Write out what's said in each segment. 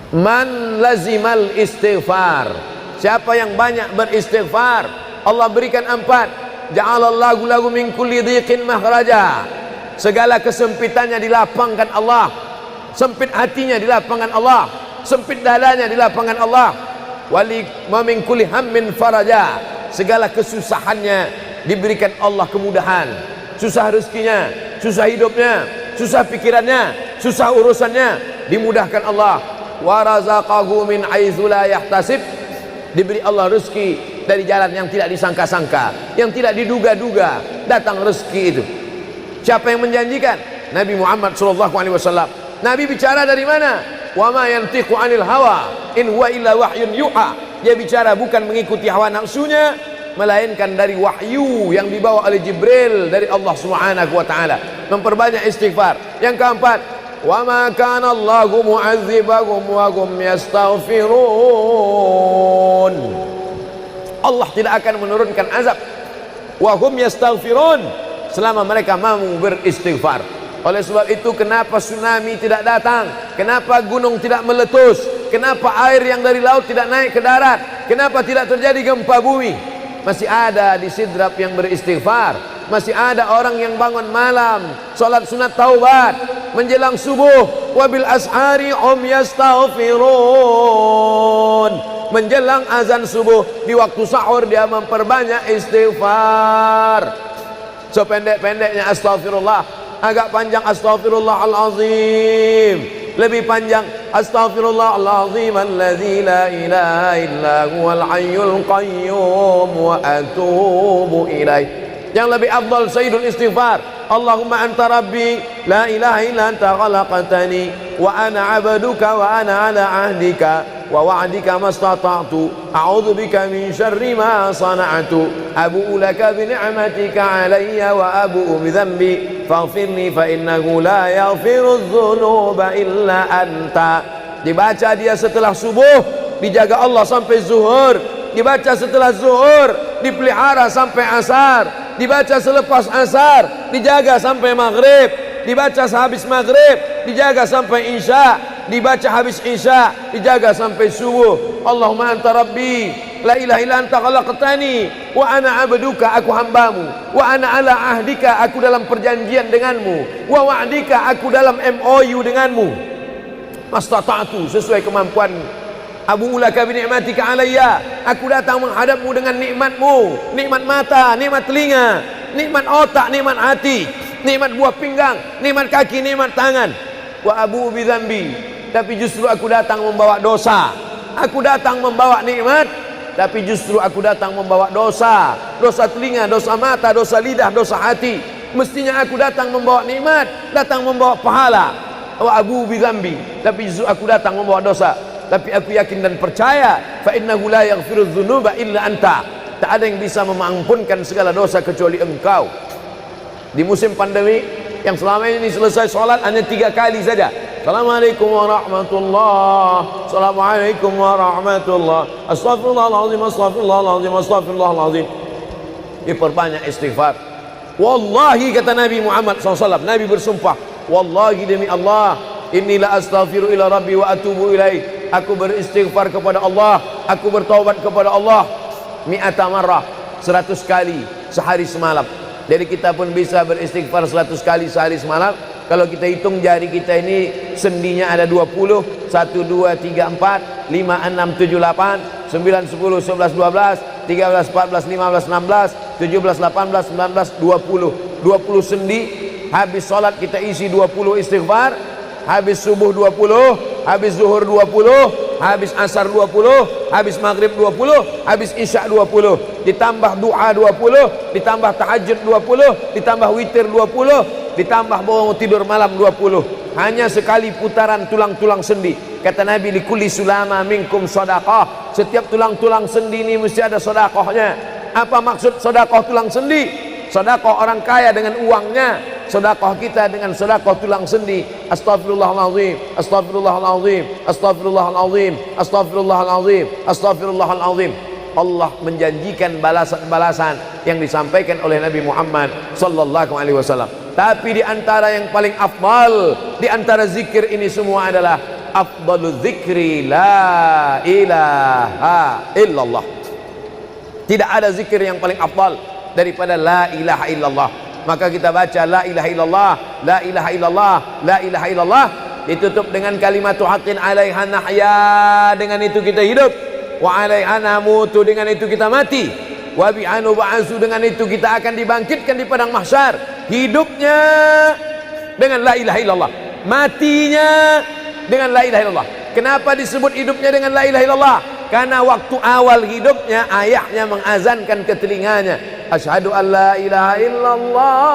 Man lazimal istighfar, siapa yang banyak beristighfar, Allah berikan 4. Ja'alallahu lahu min kulli dhiqin makhraja, segala kesempitannya dilapangkan Allah, sempit hatinya dilapangkan Allah, sempit dadanya dilapangkan Allah. Wali wa min kulli hammin faraja, segala kesusahannya diberikan Allah kemudahan, susah rezekinya, susah hidupnya, susah pikirannya, susah urusannya dimudahkan Allah. Wa razaqahu min haitsu la yahtasib, diberi Allah rezeki dari jalan yang tidak disangka-sangka, yang tidak diduga-duga datang rezeki itu. Siapa yang menjanjikan? Nabi Muhammad SAW. Nabi bicara dari mana? Wa ma yantiqu 'anil hawa in huwa illa wahyun yuha. Dia bicara bukan mengikuti hawa nafsunya, melainkan dari wahyu yang dibawa oleh Jibril dari Allah Subhanahu wa taala. Memperbanyak istighfar. Yang keempat, wa ma kana Allahu mu'adzibahum wa hum yastaghfirun. Allah tidak akan menurunkan azab wa hum yastaghfirun selama mereka mampu beristighfar. Oleh sebab itu, kenapa tsunami tidak datang? Kenapa gunung tidak meletus? Kenapa air yang dari laut tidak naik ke darat? Kenapa tidak terjadi gempa bumi? Masih ada di Sidrap yang beristighfar. Masih ada orang yang bangun malam salat sunat taubat menjelang subuh. Wabil ashari yastaghfirun, menjelang azan subuh, di waktu sahur dia memperbanyak istighfar. Sependek-pendeknya astaghfirullah, agak panjang astaghfirullahalazim, lebih panjang astaghfirullahalazim alladzi la ilaha illa huwal hayyul qayyum wa atubu ilaih. Yang lebih afdal sayyidul istighfar, Allahumma anta rabbi la ilaha illa anta khalaqtani wa ana 'abduka wa ana 'ala 'ahdika wa wa'dika mastata'tu a'udzu bika min syarri ma sana'tu abu'u laka bi ni'matika 'alayya wa abu'u bi dhanbi faghfirli fa innahu la yaghfiru dzunuba illa anta. Dibaca dia setelah subuh, dijaga Allah sampai zuhur. Dibaca setelah zuhur, dipelihara sampai asar. Dibaca selepas asar, dijaga sampai maghrib. Dibaca sehabis maghrib, dijaga sampai isya. Dibaca habis isya, dijaga sampai subuh. Allahumma anta rabbi la ilaha illa anta khalaqtani wa ana 'abduka, aku hambamu, wa ana 'ala ahdika, aku dalam perjanjian denganmu, wa wa'dika, aku dalam MOU denganmu, mastata'tu, sesuai kemampuanmu. Abu ulaka bi ni'matika alayya, aku datang menghadapmu dengan nikmatmu, nikmat mata, nikmat telinga, nikmat otak, nikmat hati, nikmat buah pinggang, nikmat kaki, nikmat tangan. Wa abu bi dzambi, tapi justru aku datang membawa dosa. Aku datang membawa nikmat, tapi justru aku datang membawa dosa. Dosa telinga, dosa mata, dosa lidah, dosa hati. Mestinya aku datang membawa nikmat, datang membawa pahala. Wa abu bi dzambi, tapi justru aku datang membawa dosa. Tapi aku yakin dan percaya, fa innahu la yaghfiru dzunuba illa anta, tak ada yang bisa mengampunkan segala dosa kecuali engkau. Di musim pandemi yang selama ini selesai sholat hanya 3 kali saja. Assalamualaikum warahmatullah, assalamualaikum warahmatullah, astaghfirullahaladzim, astaghfirullahaladzim, astaghfirullahaladzim. Diperbanyak istighfar. Wallahi, kata Nabi Muhammad SAW, Nabi bersumpah, wallahi demi Allah, inilah astaghfiru ila rabbi wa atubu ilaih, aku beristighfar kepada Allah, aku bertaubat kepada Allah mi'ata marrah, 100 kali sehari semalam. Jadi kita pun bisa beristighfar 100 kali sehari semalam. Kalau kita hitung jari kita ini sendinya ada 20, 1, 2, 3, 4, 5, 6, 7, 8, 9, 10, 11, 12, 13, 14, 15, 16, 17, 18, 19, 20. 20 sendi. Habis sholat kita isi 20 istighfar, habis subuh 20, habis zuhur 20, habis asar 20, habis maghrib 20, habis isya 20, ditambah doa 20, ditambah tahajud 20, ditambah witir 20, ditambah bangun tidur malam 20. Hanya sekali putaran tulang-tulang sendi. Kata Nabi, likulli sulama minkum sedekah, setiap tulang-tulang sendi ini mesti ada sedekahnya. Apa maksud sedekah tulang sendi? Sedekah orang kaya dengan uangnya, sedekah kita dengan sedekah tulang sendi. Astaghfirullahalazim, astaghfirullahalazim, astaghfirullahalazim, astaghfirullahalazim, astaghfirullahalazim. Allah menjanjikan balasan-balasan yang disampaikan oleh Nabi Muhammad sallallahu alaihi wasallam. Tapi di antara yang paling afdal di antara zikir ini semua adalah afdalul dzikri la ilaha illallah. Tidak ada zikir yang paling afdal daripada la ilaha illallah. Maka kita baca la ilaha illallah, la ilaha illallah, la ilaha illallah, ditutup dengan kalimatu haqqin 'alaiha nahya, dengan itu kita hidup, wa 'alaiha namutu, dengan itu kita mati, wa bi'anu ba'su, dengan itu kita akan dibangkitkan di padang mahsyar. Hidupnya dengan la ilaha illallah, matinya dengan la ilaha illallah. Kenapa disebut hidupnya dengan la ilaha illallah? Karena waktu awal hidupnya ayahnya mengazankan ke telinganya, asyhadu an la ilaha illallah.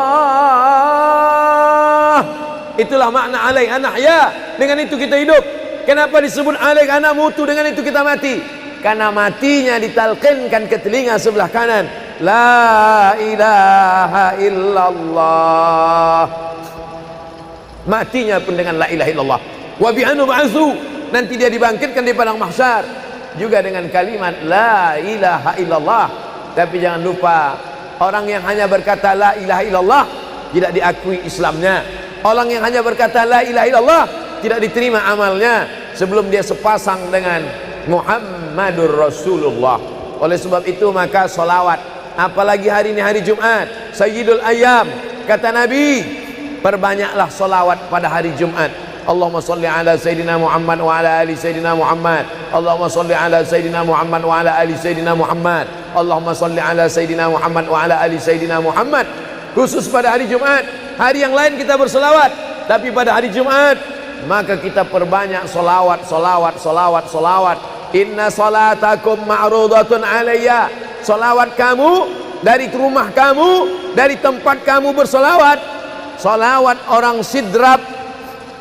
Itulah makna alaiha nahya, dengan itu kita hidup. Kenapa disebut alaiha namutu, dengan itu kita mati? Karena matinya ditalqinkan ke telinga sebelah kanan, la ilaha illallah. Matinya pun dengan la ilaha illallah. Wa bi'anu ba'su, nanti dia dibangkitkan di padang mahsyar juga dengan kalimat la ilaha illallah. Tapi jangan lupa, orang yang hanya berkata la ilaha illallah tidak diakui Islamnya. Orang yang hanya berkata la ilaha illallah tidak diterima amalnya sebelum dia sepasang dengan Muhammadur Rasulullah. Oleh sebab itu maka solawat, apalagi hari ini hari Jumat, Sayyidul Ayyam, kata Nabi, perbanyaklah solawat pada hari Jumat. Allahumma salli ala Sayyidina Muhammad wa ala ali Sayyidina Muhammad. Allahumma salli ala Sayyidina Muhammad wa ala ali Sayyidina Muhammad. Allahumma salli ala Sayyidina Muhammad wa ala ali Sayyidina Muhammad. Khusus pada hari Jumat. Hari yang lain kita berselawat, tapi pada hari Jumat maka kita perbanyak solawat, solawat, solawat, solawat. Inna salatakum ma'rudatun alayya. Solawat kamu dari rumah kamu, dari tempat kamu bersolawat. Solawat orang sidrap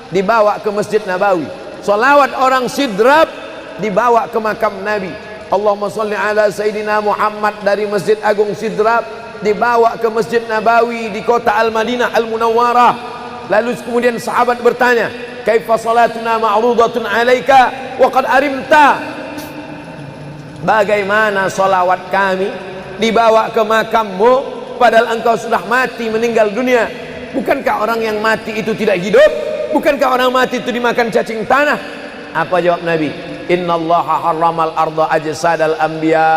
dibawa ke Masjid Nabawi. Salawat orang sidrap dibawa ke makam Nabi. Allahumma salli ala Sayyidina Muhammad dari Masjid Agung Sidrap dibawa ke Masjid Nabawi di kota Al-Madinah Al-Munawwarah. Lalu kemudian sahabat bertanya, kaifa salatuna ma'rudatun alaika wa qad arimta? Bagaimana salawat kami dibawa ke makammu padahal engkau sudah mati, meninggal dunia? Bukankah orang yang mati itu tidak hidup? Bukankah orang mati itu dimakan cacing tanah? Apa jawab Nabi? Innallaha harramal arda ajsadal anbiya.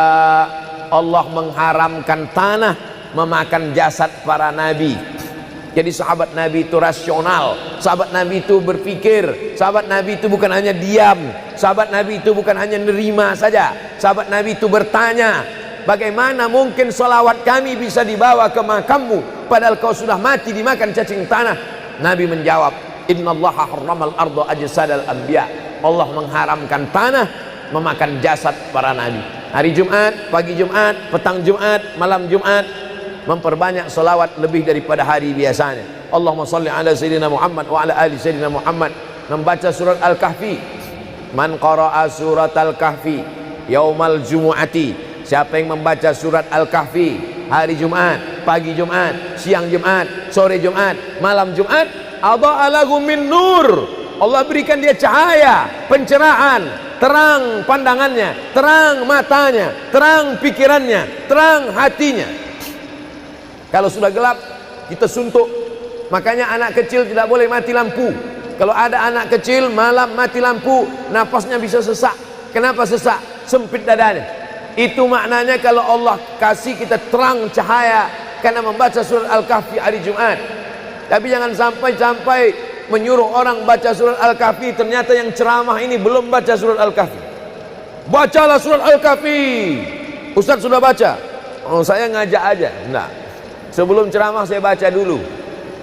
Allah mengharamkan tanah memakan jasad para nabi. Jadi sahabat Nabi itu rasional. Sahabat Nabi itu berpikir. Sahabat Nabi itu bukan hanya diam. Sahabat Nabi itu bukan hanya nerima saja. Sahabat Nabi itu bertanya, bagaimana mungkin salawat kami bisa dibawa ke makammu padahal kau sudah mati dimakan cacing tanah? Nabi menjawab, innallaha harramal arda ajsadal anbiya. Allah mengharamkan tanah memakan jasad para nabi. Hari Jumat, pagi Jumat, petang Jumat, malam Jumat, memperbanyak salawat lebih daripada hari biasanya. Allahumma salli ala Sayyidina Muhammad wa ala ali Sayyidina Muhammad. Membaca surat Al-Kahfi. Man qara'a surat Al-Kahfi yaumal jumu'ati. Siapa yang membaca surat Al-Kahfi hari Jumat, pagi Jumat, siang Jumat, sore Jumat, malam Jumat, adha'a lahu min nur. Allah berikan dia cahaya, pencerahan, terang pandangannya, terang matanya, terang pikirannya, terang hatinya. Kalau sudah gelap, kita suntuk. Makanya anak kecil tidak boleh mati lampu. Kalau ada anak kecil malam mati lampu, nafasnya bisa sesak. Kenapa sesak? Sempit dadanya. Itu maknanya kalau Allah kasih kita terang cahaya karena membaca surat Al-Kahfi hari Jumat. Tapi jangan sampai menyuruh orang baca surat Al-Kahfi, ternyata yang ceramah ini belum baca surat Al-Kahfi. Bacalah surat Al-Kahfi. Ustaz sudah baca? Oh, saya ngajak aja. Enggak. Sebelum ceramah saya baca dulu.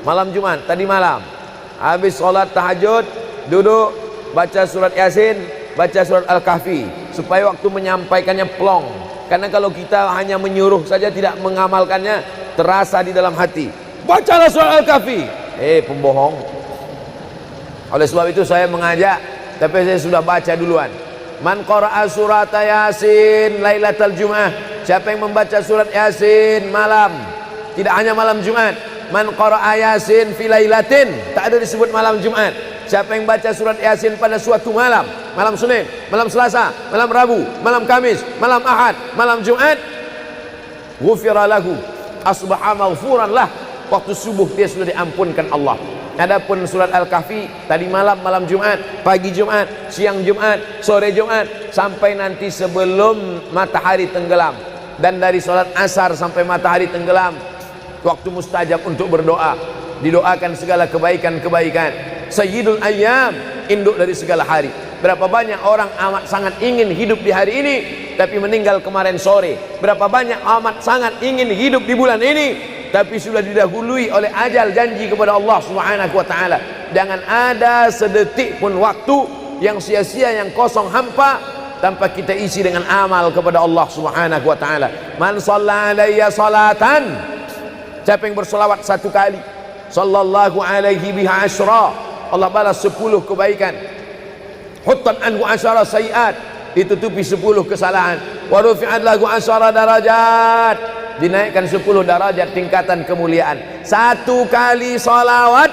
Malam Jumat, tadi malam. Habis sholat tahajud, duduk, baca surat Yasin, baca surat Al-Kahfi. Supaya waktu menyampaikannya plong. Karena kalau kita hanya menyuruh saja tidak mengamalkannya, terasa di dalam hati. Bacalah surat Al-Kahfi. Pembohong. Oleh sebab itu saya mengajak, tapi saya sudah baca duluan. Man qara'a surat Yasin lailatal Jum'ah. Siapa yang membaca surat Yasin malam, tidak hanya malam Jumat. Man qara'a Yasin fi lailatin, tak ada disebut malam Jumat. Siapa yang baca surat Yasin pada suatu malam, malam Senin, malam Selasa, malam Rabu, malam Kamis, malam Ahad, malam Jumat, ghufira lahu, asbaha maghfuran lah. Waktu subuh dia sudah diampunkan Allah. Adapun surat Al-Kahfi tadi malam, malam Jumat, pagi Jumat, siang Jumat, sore Jumat, sampai nanti sebelum matahari tenggelam. Dan dari sholat asar sampai matahari tenggelam, waktu mustajab untuk berdoa, didoakan segala kebaikan-kebaikan. Sayyidul Ayyam, induk dari segala hari. Berapa banyak orang amat sangat ingin hidup di hari ini, tapi meninggal kemarin sore. Berapa banyak amat sangat ingin hidup di bulan ini, tapi sudah didahului oleh ajal, janji kepada Allah Subhanahu wa ta'ala. Jangan ada sedetik pun waktu yang sia-sia, yang kosong hampa, tanpa kita isi dengan amal kepada Allah Subhanahu wa ta'ala. Man shalla alayya salatan, siapa yang bersolawat satu kali, sallallahu alaihi biha asyra, Allah balas 10 kebaikan. Huttan anhu asyara sayiat, ditutupi 10 kesalahan. Wa rufi'at lahu asyara darajat, dinaikkan 10 darajat tingkatan kemuliaan. Satu kali salawat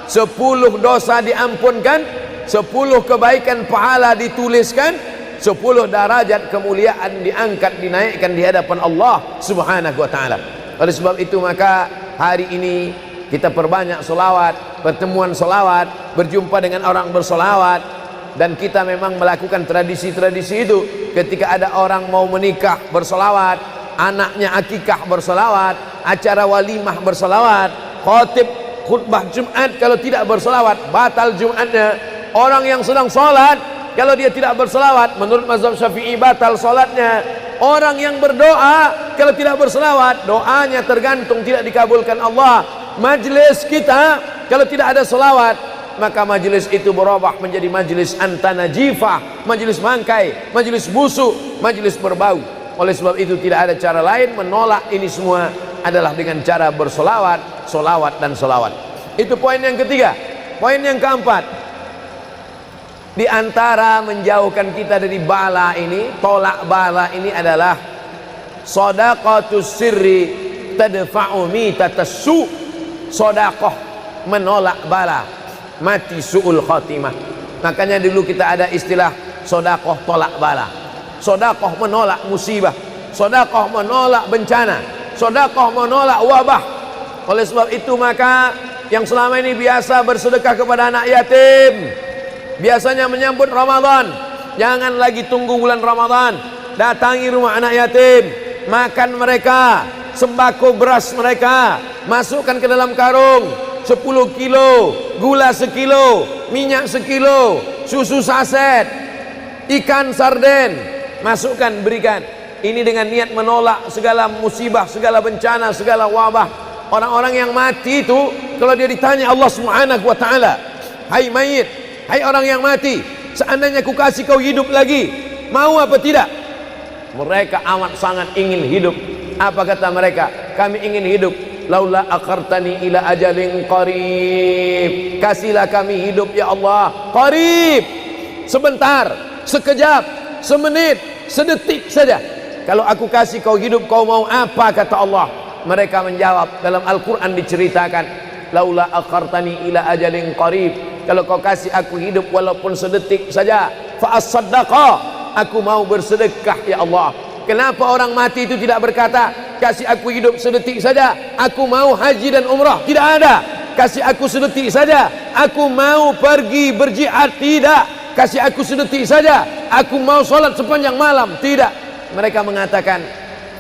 10 dosa diampunkan, 10 kebaikan pahala dituliskan, 10 darajat kemuliaan diangkat, dinaikkan di hadapan Allah Subhanahu wa ta'ala. Oleh sebab itu maka hari ini kita perbanyak solawat, pertemuan solawat, berjumpa dengan orang bersolawat. Dan kita memang melakukan tradisi-tradisi itu. Ketika ada orang mau menikah bersolawat, anaknya akikah bersolawat, acara walimah bersolawat, khotib khutbah Jumat kalau tidak bersolawat batal Jumatnya. Orang yang sedang sholat kalau dia tidak bersolawat, menurut mazhab Syafi'i batal sholatnya. Orang yang berdoa kalau tidak bersolawat, doanya tergantung tidak dikabulkan Allah. Majlis kita kalau tidak ada selawat, maka majlis itu berubah menjadi majlis antanajifah, majlis mangkai, majlis busuk, majlis berbau. Oleh sebab itu tidak ada cara lain menolak ini semua adalah dengan cara bersolawat, solawat dan solawat. Itu poin yang ketiga. Poin yang keempat, di antara menjauhkan kita dari bala ini, tolak bala ini adalah shadaqatus sirri tadfa'u mitatas su'. Sodakoh menolak bala, mati su'ul khotimah. Makanya dulu kita ada istilah sodakoh tolak bala, sodakoh menolak musibah, sodakoh menolak bencana, sodakoh menolak wabah. Oleh sebab itu maka yang selama ini biasa bersedekah kepada anak yatim, biasanya menyambut Ramadan, jangan lagi tunggu bulan Ramadan, datangi rumah anak yatim, makan mereka, sembako beras mereka, masukkan ke dalam karung 10 kilo, gula sekilo, minyak sekilo, susu saset, ikan sarden, masukkan, berikan. Ini dengan niat menolak segala musibah, segala bencana, segala wabah. Orang-orang yang mati itu kalau dia ditanya Allah Subhanahu wa ta'ala, hai mayit, hai orang yang mati, seandainya ku kasih kau hidup lagi, mau apa tidak? Mereka amat sangat ingin hidup. Apa kata mereka? Kami ingin hidup. Laula akhartani ila ajalin qarib, kasihlah kami hidup ya Allah qarib, sebentar, sekejap, semenit, sedetik saja. Kalau aku kasih kau hidup, kau mau apa? Kata Allah. Mereka menjawab, dalam Al-Quran diceritakan, laula akhartani ila ajalin qarib, kalau kau kasih aku hidup walaupun sedetik saja, fa as-saddaqa, aku mau bersedekah ya Allah. Kenapa orang mati itu tidak berkata, kasih aku hidup sedetik saja, aku mau haji dan umrah? Tidak ada. Kasih aku sedetik saja, aku mau pergi berjihad? Tidak. Kasih aku sedetik saja, aku mau sholat sepanjang malam? Tidak. Mereka mengatakan,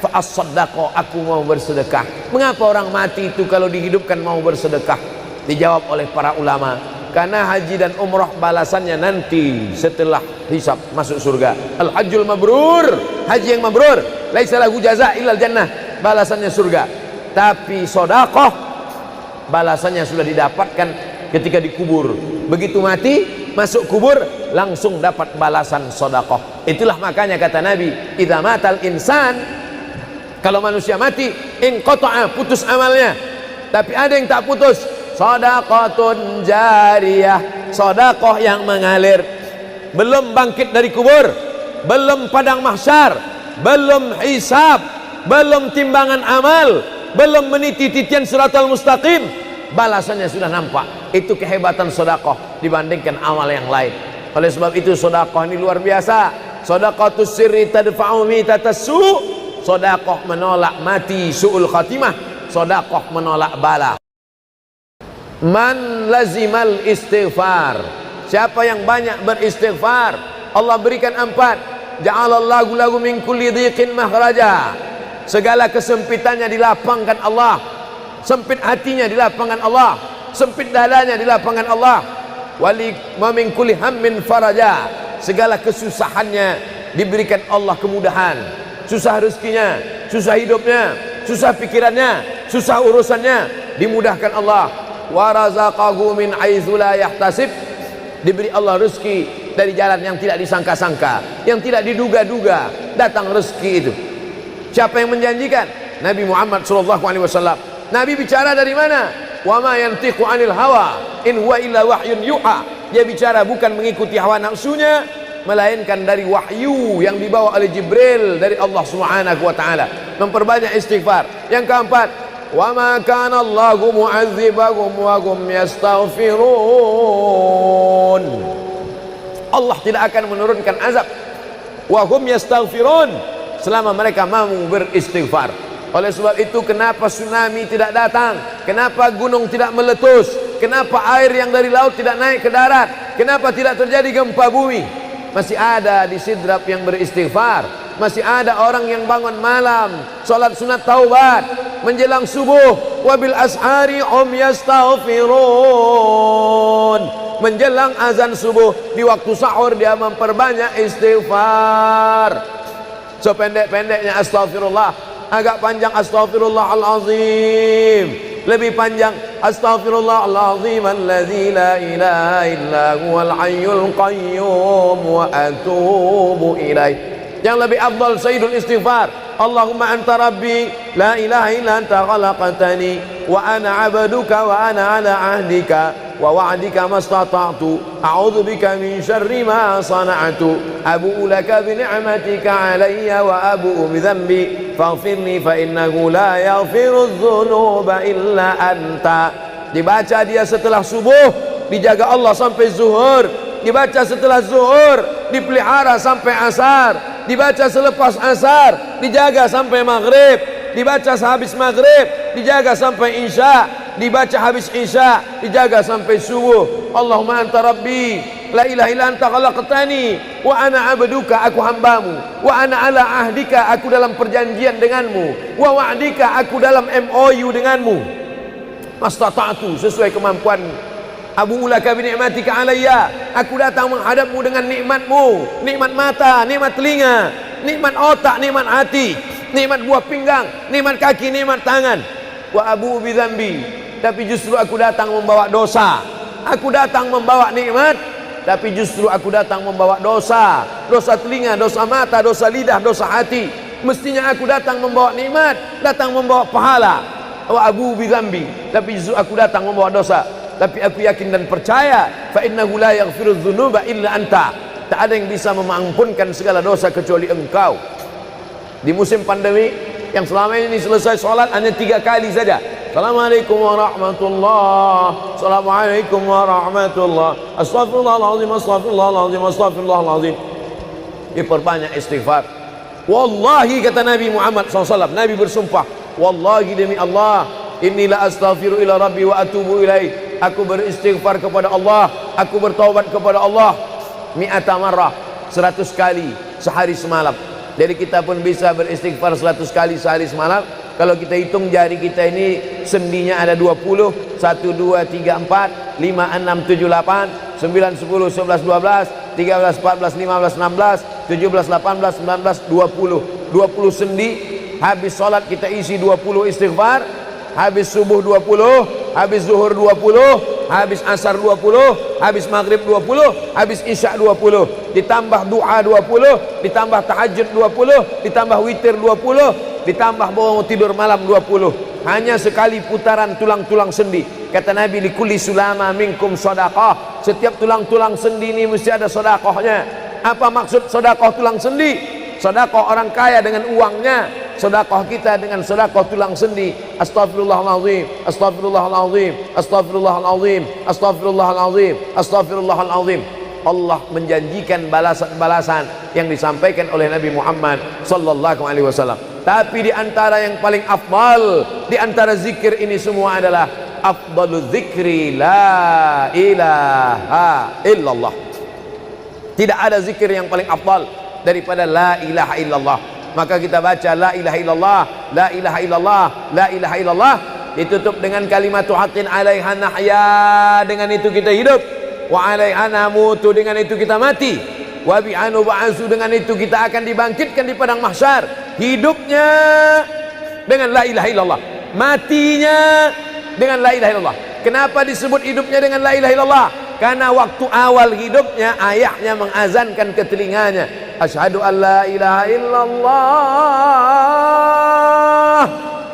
fa'as-saddaqa, aku mau bersedekah. Mengapa orang mati itu kalau dihidupkan mau bersedekah? Dijawab oleh para ulama, karena haji dan umrah balasannya nanti setelah hisab masuk surga. Al-hajjul mabrur, haji yang mabrur, laisa lahu jaza illal jannah, balasannya surga. Tapi sedekah balasannya sudah didapatkan ketika dikubur. Begitu mati masuk kubur langsung dapat balasan sedekah. Itulah makanya kata Nabi, idza matal insan, kalau manusia mati, inqata'a, putus amalnya. Tapi ada yang tak putus, shadaqatun jariyah, sedekah yang mengalir. Belum bangkit dari kubur, belum padang mahsyar, belum hisab, belum timbangan amal, belum meniti titian siratal mustaqim, balasannya sudah nampak. Itu kehebatan sedekah dibandingkan amal yang lain. Oleh sebab itu sedekah ini luar biasa. Shadaqatus sirri tadfa'u mitatas su', sedekah menolak mati su'ul khatimah, sedekah menolak bala. Man lazimal istighfar, siapa yang banyak beristighfar, Allah berikan 4. Ja'alallahu lahu min kulli dhiqin makhraja, segala kesempitannya dilapangkan Allah, sempit hatinya dilapangkan Allah, sempit dadanya dilapangkan Allah. Wali wa min kulli hammin faraja, segala kesusahannya diberikan Allah kemudahan, susah rezekinya, susah hidupnya, susah pikirannya, susah urusannya dimudahkan Allah. Wa razaqahu min haitsu la yahtasib, diberi Allah rezeki dari jalan yang tidak disangka-sangka, yang tidak diduga-duga datang rezeki itu. Siapa yang menjanjikan? Nabi Muhammad SAW. Nabi bicara dari mana? Wa ma yantiqu 'anil hawa in huwa illa wahyun yuha. Dia bicara bukan mengikuti hawa nafsunya, melainkan dari wahyu yang dibawa oleh Jibril dari Allah Subhanahu wa taala. Memperbanyak istighfar. Yang keempat, wa ma kana Allahu mu'adzibahum wa hum yastaghfirun. Allah tidak akan menurunkan azab wa hum yastaghfirun selama mereka mau beristighfar. Oleh sebab itu, kenapa tsunami tidak datang? Kenapa gunung tidak meletus? Kenapa air yang dari laut tidak naik ke darat? Kenapa tidak terjadi gempa bumi? Masih ada di Sidrap yang beristighfar. Masih ada orang yang bangun malam salat sunat taubat menjelang subuh. Wabil ashari hum yastaghfirun, menjelang azan subuh, di waktu sahur dia memperbanyak istighfar. Sependek-pendeknya astaghfirullah, agak panjang astaghfirullahalazim, lebih panjang astaghfirullahalazim alladzi la ilaha illa huwal hayyul qayyum wa atubu ilaih. Yang lebih afdal sayyidul istighfar, Allahumma anta rabbi la ilaha illa anta khalaqtani wa ana 'abduka wa ana 'ala 'ahdika wa wa'dika mastata'tu a'udzu bika min syarri ma sana'tu abu'u laka bi ni'matika 'alayya wa abu'u bi dhanbi faghfirli fa innahu la yaghfiru dzunuba illa anta. Dibaca dia setelah subuh, dijaga Allah sampai zuhur. Dibaca setelah zuhur, dipelihara sampai asar. Dibaca selepas asar, dijaga sampai maghrib. Dibaca sehabis maghrib, dijaga sampai isya. Dibaca habis isya, dijaga sampai subuh. Allahumma anta rabbi la ilaha illa anta khalaqtani wa ana 'abduka, aku hambamu, wa ana 'ala ahdika, aku dalam perjanjian denganmu, wa wa'dika, aku dalam MOU denganmu, mastata'tu, sesuai kemampuanmu. Abu ulaka bi ni'matika alayya, aku datang menghadapmu dengan nikmatmu, nikmat mata, nikmat telinga, nikmat otak, nikmat hati, nikmat buah pinggang, nikmat kaki, nikmat tangan. Wa abu bi dzambi, tapi justru aku datang membawa dosa. Aku datang membawa nikmat, tapi justru aku datang membawa dosa. Dosa telinga, dosa mata, dosa lidah, dosa hati. Mestinya aku datang membawa nikmat, datang membawa pahala. Wa abu bi dzambi, tapi justru aku datang membawa dosa. Tapi aku yakin dan percaya, fa innahu la yaghfiru dzunuba illa anta, tak ada yang bisa mengampunkan segala dosa kecuali engkau. Di musim pandemi yang selama ini selesai sholat hanya 3 kali saja. Assalamualaikum warahmatullahi, Assalamualaikum warahmatullahi, Astaghfirullahaladzim, Astaghfirullahaladzim, Astaghfirullahaladzim. Diperbanyak istighfar. Wallahi, kata Nabi Muhammad SAW, Nabi bersumpah, wallahi demi Allah, inilah astaghfiru ila rabbi wa atubu ilaih, aku beristighfar kepada Allah, aku bertaubat kepada Allah mi'ata marrah, 100 kali sehari semalam. Jadi kita pun bisa beristighfar 100 kali sehari semalam. Kalau kita hitung jari kita ini sendinya ada 20, 1, 2, 3, 4, 5, 6, 7, 8, 9, 10, 11, 12, 13, 14, 15, 16, 17, 18, 19, 20. 20 sendi. Habis sholat kita isi 20 istighfar, habis subuh 20, habis zuhur 20, habis asar 20, habis maghrib 20, habis isya 20, ditambah doa 20, ditambah tahajud 20, ditambah witir 20, ditambah bangun tidur malam 20. Hanya sekali putaran tulang-tulang sendi. Kata Nabi, likulli sulama minkum sedekah, setiap tulang-tulang sendi ini mesti ada sedekahnya. Apa maksud sedekah tulang sendi? Sedekah orang kaya dengan uangnya, sedekah kita dengan sedekah tulang sendi. Astaghfirullahalazim, astaghfirullahalazim, astaghfirullahalazim, astaghfirullahalazim, astaghfirullahalazim. Allah menjanjikan balasan-balasan yang disampaikan oleh Nabi Muhammad sallallahu alaihi wasallam. Tapi di antara yang paling afdal di antara zikir ini semua adalah afdalu dzikri la ilaha illallah. Tidak ada zikir yang paling afdal daripada la ilaha illallah. Maka kita baca la ilaha illallah, la ilaha illallah, la ilaha illallah, ditutup dengan kalimatu haqqin 'alaiha nahya, dengan itu kita hidup, wa 'alaiha namutu, dengan itu kita mati, wa bi'anu ba'su, dengan itu kita akan dibangkitkan di padang mahsyar. Hidupnya dengan la ilaha illallah, matinya dengan la ilaha illallah. Kenapa disebut hidupnya dengan la ilaha illallah? Karena waktu awal hidupnya ayahnya mengazankan ke telinganya, asyhadu an la ilaha illallah.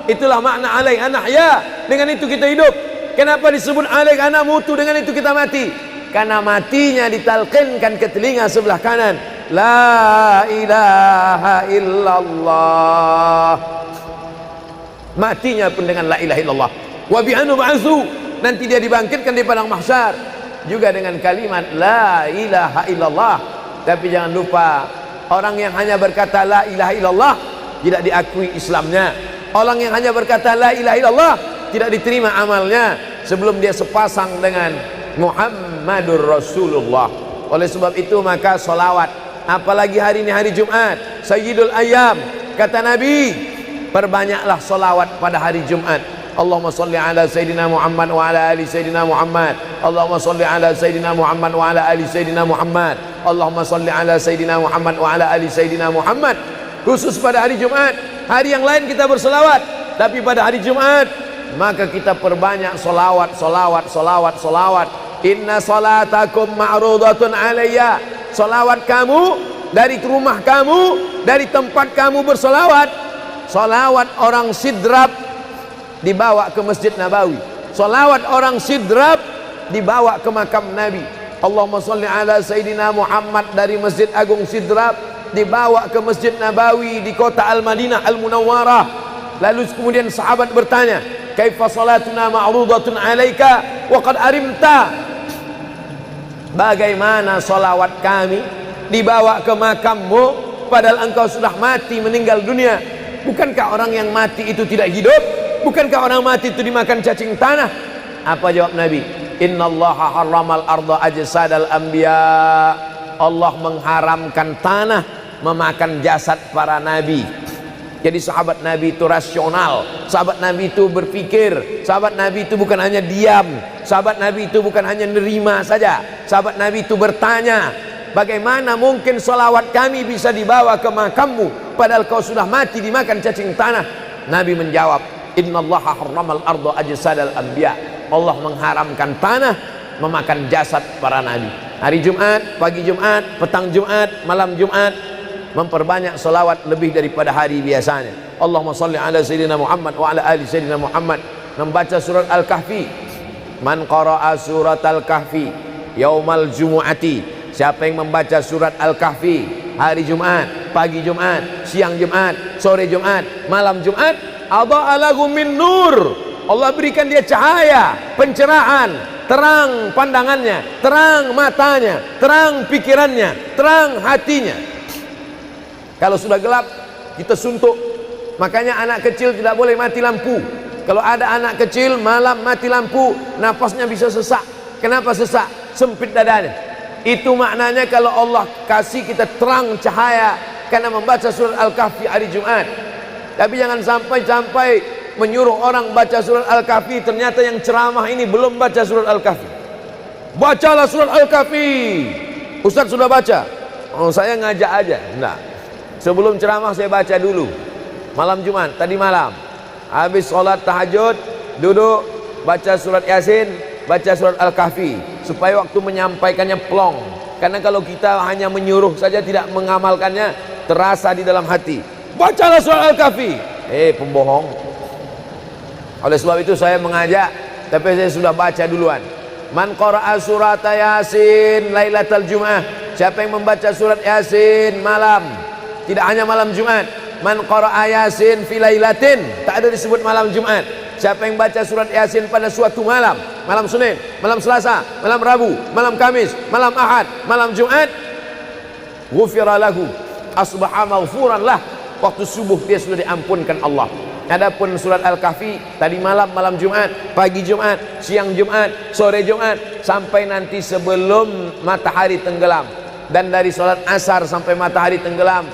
Itulah makna alaiha nahya, dengan itu kita hidup. Kenapa disebut alaiha namutu, dengan itu kita mati? Karena matinya ditalqinkan ke telinga sebelah kanan, la ilaha illallah. Matinya pun dengan la ilaha illallah. Wa bi'anu ba'su, nanti dia dibangkitkan di padang mahsyar juga dengan kalimat la ilaha illallah. Tapi jangan lupa, orang yang hanya berkata la ilaha illallah tidak diakui Islamnya. Orang yang hanya berkata la ilaha illallah tidak diterima amalnya sebelum dia sepasang dengan Muhammadur Rasulullah. Oleh sebab itu maka solawat, apalagi hari ini hari Jumat, Sayyidul Ayyam, kata Nabi, perbanyaklah solawat pada hari Jumat. Allahumma salli ala Sayyidina Muhammad wa ala ali Sayyidina Muhammad. Allahumma salli ala Sayyidina Muhammad wa ala ali Sayyidina Muhammad. Allahumma salli ala Sayyidina Muhammad wa ala ali Sayyidina Muhammad. Khusus pada hari Jumat. Hari yang lain kita berselawat, tapi pada hari Jumat maka kita perbanyak solawat, solawat, solawat, solawat. Inna salatakum ma'rudatun alayya. Solawat kamu dari rumah kamu, dari tempat kamu bersolawat. Solawat orang sidrap dibawa ke Masjid Nabawi. Salawat orang sidrap dibawa ke makam Nabi. Allahumma salli ala Sayyidina Muhammad dari Masjid Agung Sidrap dibawa ke Masjid Nabawi di kota Al-Madinah Al-Munawwarah. Lalu kemudian sahabat bertanya, kaifa salatuna ma'rudatun alaika wa qad arimta? Bagaimana salawat kami dibawa ke makammu padahal engkau sudah mati, meninggal dunia? Bukankah orang yang mati itu tidak hidup? Bukankah orang mati itu dimakan cacing tanah? Apa jawab Nabi? Innallaha harramal arda ajsadal anbiya. Allah mengharamkan tanah memakan jasad para nabi. Jadi sahabat Nabi itu rasional. Sahabat Nabi itu berpikir. Sahabat Nabi itu bukan hanya diam. Sahabat Nabi itu bukan hanya nerima saja. Sahabat Nabi itu bertanya, bagaimana mungkin salawat kami bisa dibawa ke makammu padahal kau sudah mati dimakan cacing tanah? Nabi menjawab, innallaha harramal arda ajsadal anbiya. Allah mengharamkan tanah memakan jasad para nabi. Hari Jumat, pagi Jumat, petang Jumat, malam Jumat, memperbanyak salawat lebih daripada hari biasanya. Allahumma salli ala Sayyidina Muhammad wa ala ali Sayyidina Muhammad. Membaca surat Al-Kahfi. Man qara'a surat Al-Kahfi yaumal jumu'ati. Siapa yang membaca surat Al-Kahfi hari Jumat, pagi Jumat, siang Jumat, sore Jumat, malam Jumat, adha'a lahu min nur. Allah berikan dia cahaya, pencerahan, terang pandangannya, terang matanya, terang pikirannya, terang hatinya. Kalau sudah gelap, kita suntuk. Makanya anak kecil tidak boleh mati lampu. Kalau ada anak kecil malam mati lampu, nafasnya bisa sesak. Kenapa sesak? Sempit dadanya. Itu maknanya kalau Allah kasih kita terang cahaya karena membaca surat Al-Kahfi hari Jumat. Tapi jangan sampai menyuruh orang baca surat Al-Kahfi, ternyata yang ceramah ini belum baca surat Al-Kahfi. Bacalah surat Al-Kahfi. Ustaz sudah baca? Oh, saya ngajak aja. Enggak. Sebelum ceramah saya baca dulu. Malam Jumat, tadi malam. Habis sholat tahajud, duduk, baca surat Yasin, baca surat Al-Kahfi. Supaya waktu menyampaikannya plong. Karena kalau kita hanya menyuruh saja tidak mengamalkannya, terasa di dalam hati. Bacalah surat Al-Kahfi. Pembohong. Oleh sebab itu saya mengajak, tapi saya sudah baca duluan. Man qara'a surat Yasin lailatal Jum'ah. Siapa yang membaca surat Yasin malam, tidak hanya malam Jumat. Man qara'a Yasin fi lailatin, tak ada disebut malam Jumat. Siapa yang baca surat Yasin pada suatu malam, malam Senin, malam Selasa, malam Rabu, malam Kamis, malam Ahad, malam Jumat, ghufira lahu, asbaha maghfuran lah. Waktu subuh dia sudah diampunkan Allah. Adapun surat Al-Kahfi tadi malam, malam Jumat, pagi Jumat, siang Jumat, sore Jumat, sampai nanti sebelum matahari tenggelam. Dan dari salat asar sampai matahari tenggelam,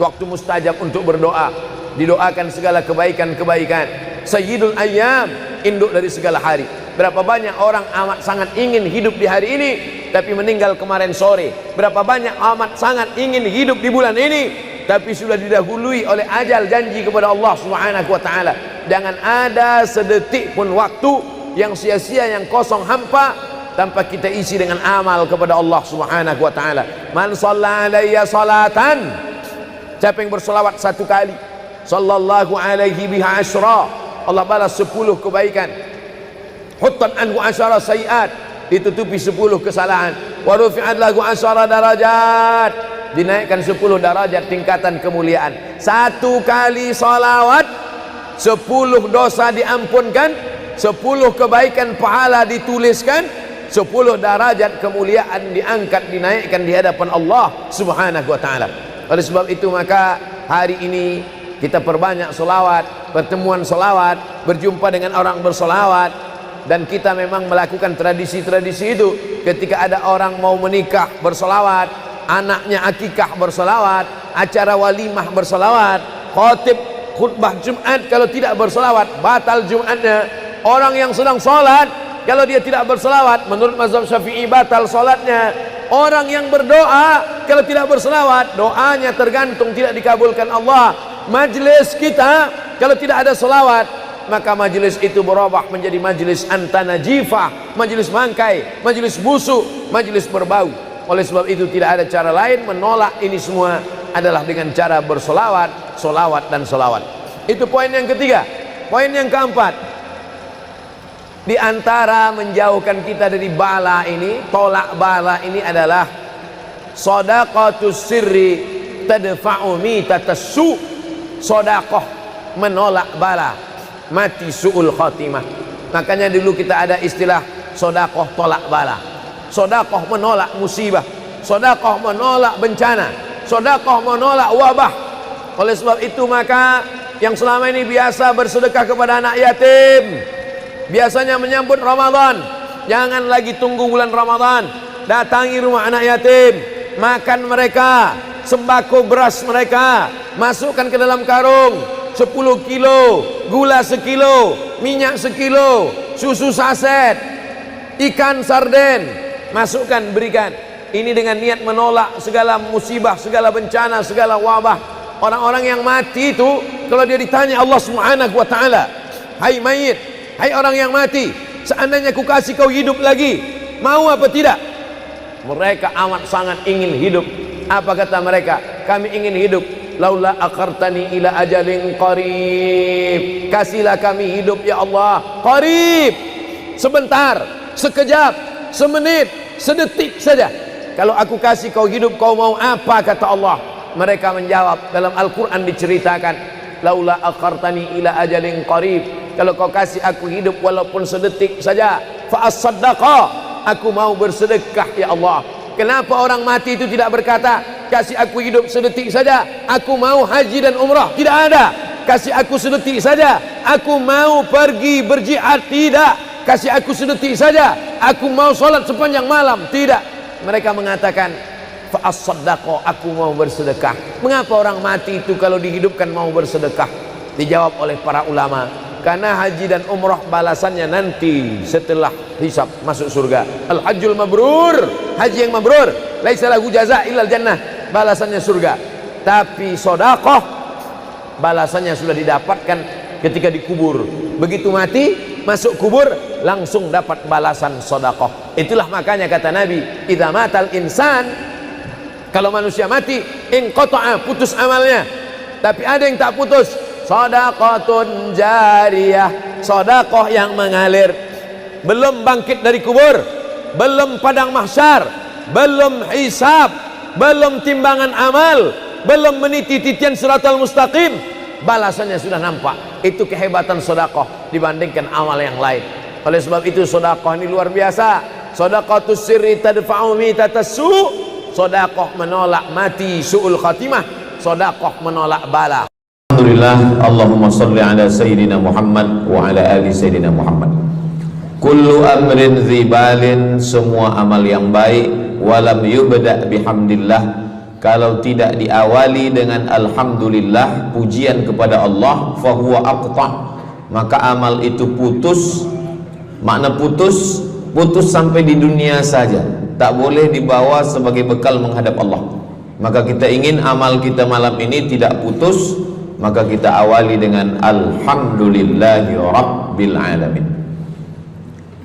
waktu mustajab untuk berdoa, didoakan segala kebaikan-kebaikan. Sayyidul Ayyam, induk dari segala hari. Berapa banyak orang amat sangat ingin hidup di hari ini, tapi meninggal kemarin sore. Berapa banyak amat sangat ingin hidup di bulan ini, tapi sudah didahului oleh ajal, janji kepada Allah Subhanahu wa taala. Jangan ada sedetik pun waktu yang sia-sia, yang kosong hampa, tanpa kita isi dengan amal kepada Allah Subhanahu wa taala. Man shalla alayya salatan, siapa yang bersolawat satu kali, sallallahu alaihi biha asyra, Allah balas 10 kebaikan. Huttan anhu asyara sayiat, ditutupi 10 kesalahan. Wa rufi'at lahu asyara darajat, dinaikkan 10 darajat tingkatan kemuliaan. Satu kali salawat 10 dosa diampunkan, 10 kebaikan pahala dituliskan, 10 derajat kemuliaan diangkat, dinaikkan di hadapan Allah Subhanahu wa taala. Oleh sebab itu maka hari ini kita perbanyak solawat, pertemuan solawat, berjumpa dengan orang bersolawat. Dan kita memang melakukan tradisi-tradisi itu. Ketika ada orang mau menikah bersolawat, anaknya akikah bersolawat, acara walimah bersolawat, khotib khutbah Jumat kalau tidak bersolawat batal Jumatnya. Orang yang sedang sholat kalau dia tidak bersolawat, menurut mazhab Syafi'i batal sholatnya. Orang yang berdoa kalau tidak bersolawat, doanya tergantung tidak dikabulkan Allah. Majlis kita kalau tidak ada solawat, maka majlis itu berubah menjadi majlis antanajifah, majlis mangkai, majlis busuk, majlis berbau. Oleh sebab itu tidak ada cara lain menolak ini semua adalah dengan cara bersolawat, solawat dan solawat. Itu poin yang ketiga. Poin yang keempat, di antara menjauhkan kita dari bala ini, tolak bala ini adalah shadaqatus sirri tadfa'u mitatas su'. Sodakoh menolak bala, mati su'ul khotimah. Makanya dulu kita ada istilah sodakoh tolak bala, sodakoh menolak musibah, sodakoh menolak bencana, sodakoh menolak wabah. Oleh sebab itu maka yang selama ini biasa bersedekah kepada anak yatim, biasanya menyambut Ramadan, jangan lagi tunggu bulan Ramadan, datangi rumah anak yatim, makan mereka, sembako beras mereka, masukkan ke dalam karung 10 kilo, gula sekilo, minyak sekilo, susu saset, ikan sarden, masukkan, berikan. Ini dengan niat menolak segala musibah, segala bencana, segala wabah. Orang-orang yang mati itu kalau dia ditanya Allah Subhanahu wa taala, hai mayit, hai orang yang mati, seandainya ku kasih kau hidup lagi, mau apa tidak? Mereka amat sangat ingin hidup. Apa kata mereka? Kami ingin hidup. Laula akhartani ila ajalin qarib, kasihlah kami hidup ya Allah qarib, sebentar, sekejap, semenit, sedetik saja. Kalau aku kasih kau hidup, kau mau apa? Kata Allah. Mereka menjawab, dalam Al-Quran diceritakan, laula akhartani ila ajalin qarib, kalau kau kasih aku hidup walaupun sedetik saja, fa as-saddaqa, aku mau bersedekah ya Allah. Kenapa orang mati itu tidak berkata, kasih aku hidup sedetik saja, aku mau haji dan umrah? Tidak ada. Kasih aku sedetik saja, aku mau pergi berjihad? Tidak. Kasih aku sedetik saja, aku mau sholat sepanjang malam? Tidak. Mereka mengatakan, fa'as-saddaqa, aku mau bersedekah. Mengapa orang mati itu kalau dihidupkan mau bersedekah? Dijawab oleh para ulama, karena haji dan umrah balasannya nanti setelah hisab masuk surga. Al-hajjul mabrur, haji yang mabrur, laisa lahu jaza illal jannah, balasannya surga. Tapi sedekah balasannya sudah didapatkan ketika dikubur. Begitu mati masuk kubur langsung dapat balasan sedekah. Itulah makanya kata Nabi, idza matal insan, kalau manusia mati, inqata'a, putus amalnya. Tapi ada yang tak putus, shadaqatun jariyah, sedekah yang mengalir. Belum bangkit dari kubur, belum padang mahsyar, belum hisab, belum timbangan amal, belum meniti titian siratal mustaqim, balasannya sudah nampak. Itu kehebatan sedekah dibandingkan amal yang lain. Oleh sebab itu sedekah ini luar biasa. Shadaqatus sirri tadfa'u mitatas su', sedekah menolak mati su'ul khatimah, sedekah menolak bala. Alhamdulillah, Allahumma salli ala Sayyidina Muhammad wa ala ali Sayyidina Muhammad. Kullu amrin zibalin, semua amal yang baik, walam yubda' bihamdillah, kalau tidak diawali dengan alhamdulillah, pujian kepada Allah, fahuwa aqta', maka amal itu putus. Makna putus, putus sampai di dunia saja, tak boleh dibawa sebagai bekal menghadap Allah. Maka kita ingin amal kita malam ini tidak putus, maka kita awali dengan alhamdulillahi rabbil alamin.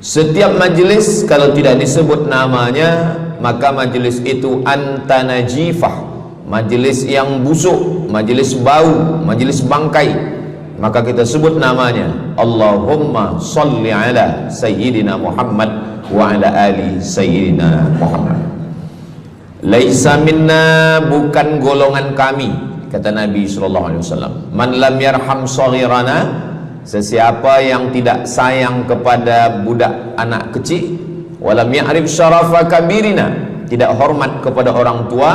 Setiap majelis kalau tidak disebut namanya, maka majelis itu antanajifah, majelis yang busuk, majelis bau, majelis bangkai. Maka kita sebut namanya, Allahumma salli ala Sayyidina Muhammad wa ala ali Sayyidina Muhammad. Laisa minna, bukan golongan kami, kata Nabi SAW. Man lam yarham saghirana, sesiapa yang tidak sayang kepada budak anak kecil, walam ya'rif syarafa kabirina, tidak hormat kepada orang tua,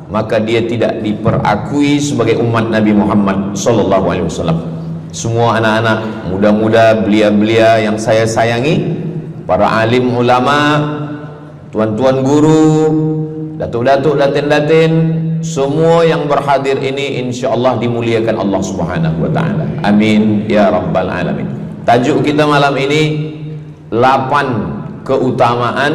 maka dia tidak diperakui sebagai umat Nabi Muhammad SAW. Semua anak-anak muda-muda, belia-belia yang saya sayangi, para alim ulama, tuan-tuan guru, datuk-datuk, datin-datin, semua yang berhadir ini insyaallah dimuliakan Allah Subhanahu wa taala. Amin ya rabbal alamin. Tajuk kita malam ini 8 keutamaan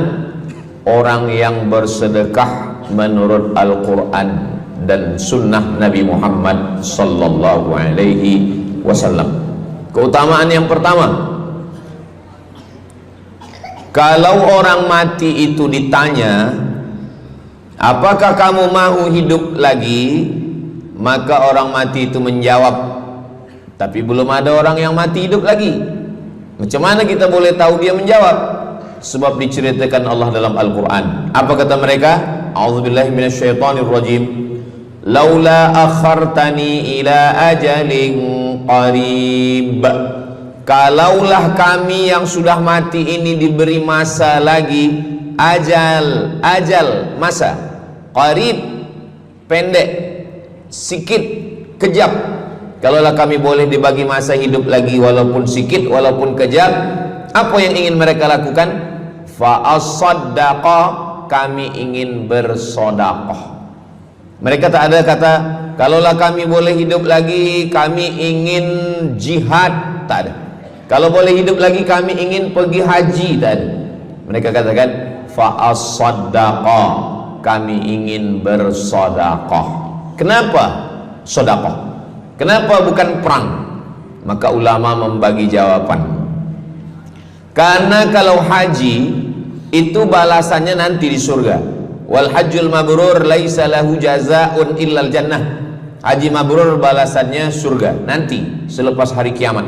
orang yang bersedekah menurut Al-Qur'an dan sunnah Nabi Muhammad sallallahu alaihi wasallam. Keutamaan yang pertama, kalau orang mati itu ditanya, apakah kamu mau hidup lagi? Maka orang mati itu menjawab, tapi belum ada orang yang mati hidup lagi. Macam mana kita boleh tahu dia menjawab? Sebab diceritakan Allah dalam Al-Quran. Apa kata mereka? A'udzubillahi minasyaitonirrajim. Laula akhartani ila ajalin qarib, kalaulah kami yang sudah mati ini diberi masa lagi, ajal masa, qarib pendek, sikit, kejap. Kalaulah kami boleh dibagi masa hidup lagi walaupun sikit, walaupun kejap, apa yang ingin mereka lakukan? Fa as-saddaqa, kami ingin bersodaqah. Mereka tak ada kata, kalaulah kami boleh hidup lagi, kami ingin jihad, tak ada. Kalau boleh hidup lagi, kami ingin pergi haji, tak ada. Mereka katakan, fa as-saddaqa, kami ingin bersodaqah. Kenapa sodaqah? Kenapa bukan perang? Maka ulama membagi jawaban. Karena kalau haji itu balasannya nanti di surga. Wal hajjul mabrur laisa lahu jazaa'un illal jannah. Haji mabrur balasannya surga nanti selepas hari kiamat.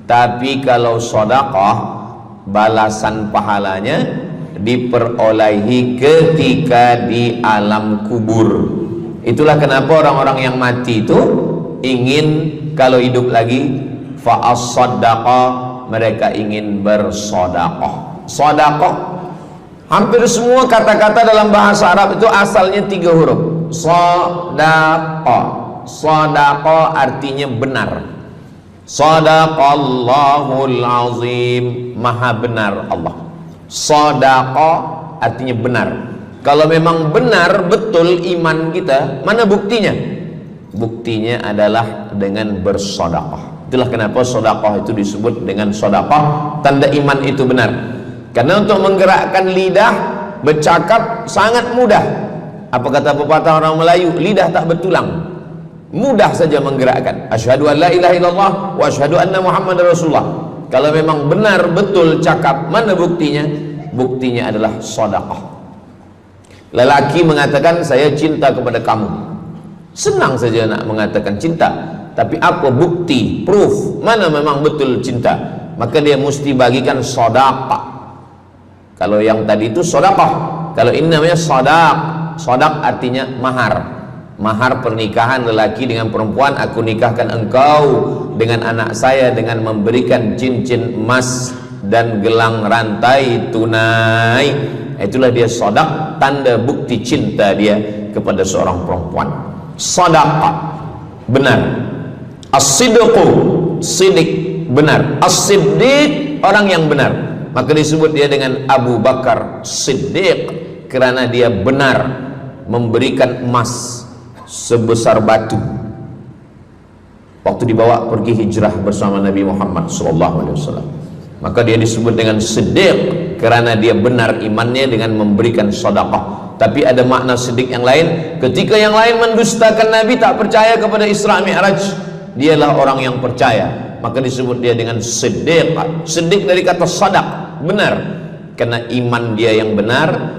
Tapi kalau sedekah, balasan pahalanya diperolehi ketika di alam kubur. Itulah kenapa orang-orang yang mati itu ingin kalau hidup lagi, fa as-sadaqah, mereka ingin bersedekah. Sedekah, hampir semua kata-kata dalam bahasa Arab itu asalnya 3 huruf. Sadaqah. Sadaqah artinya benar. Sadaqallahul azim, maha benar Allah. Sadaqah artinya benar. Kalau memang benar betul iman kita, mana buktinya? Buktinya adalah dengan bersedekah. Itulah kenapa sedekah itu disebut dengan sedekah, tanda iman itu benar. Karena untuk menggerakkan lidah bercakap sangat mudah. Apa kata pepatah orang Melayu? Lidah tak bertulang, mudah saja menggerakkan. Asyhadu an la ilaha illallah wa asyhadu anna Muhammadar Rasulullah. Kalau memang benar betul cakap, mana buktinya? Buktinya adalah sedekah. Lelaki mengatakan saya cinta kepada kamu, senang saja nak mengatakan cinta, tapi apa bukti, proof, mana memang betul cinta? Maka dia mesti bagikan sedekah. Kalau yang tadi itu sedekah, kalau ini namanya sadaq. Sadaq artinya mahar. Mahar pernikahan lelaki dengan perempuan, aku nikahkan engkau dengan anak saya dengan memberikan cincin emas dan gelang rantai tunai. Itulah dia sadaq, tanda bukti cinta dia kepada seorang perempuan. Sadaqah, benar. As-sidqu, sidik, benar. As-siddiq, orang yang benar. Maka disebut dia dengan Abu Bakar Siddiq, karena dia benar memberikan emas sebesar batu waktu dibawa pergi hijrah bersama Nabi Muhammad SAW. Maka dia disebut dengan Siddiq karena dia benar imannya dengan memberikan sedekah. Tapi ada makna siddiq yang lain. Ketika yang lain mendustakan Nabi, tak percaya kepada Isra Mi'raj, dialah orang yang percaya, maka disebut dia dengan Siddiq. Siddiq dari kata sadaq, benar, karena iman dia yang benar.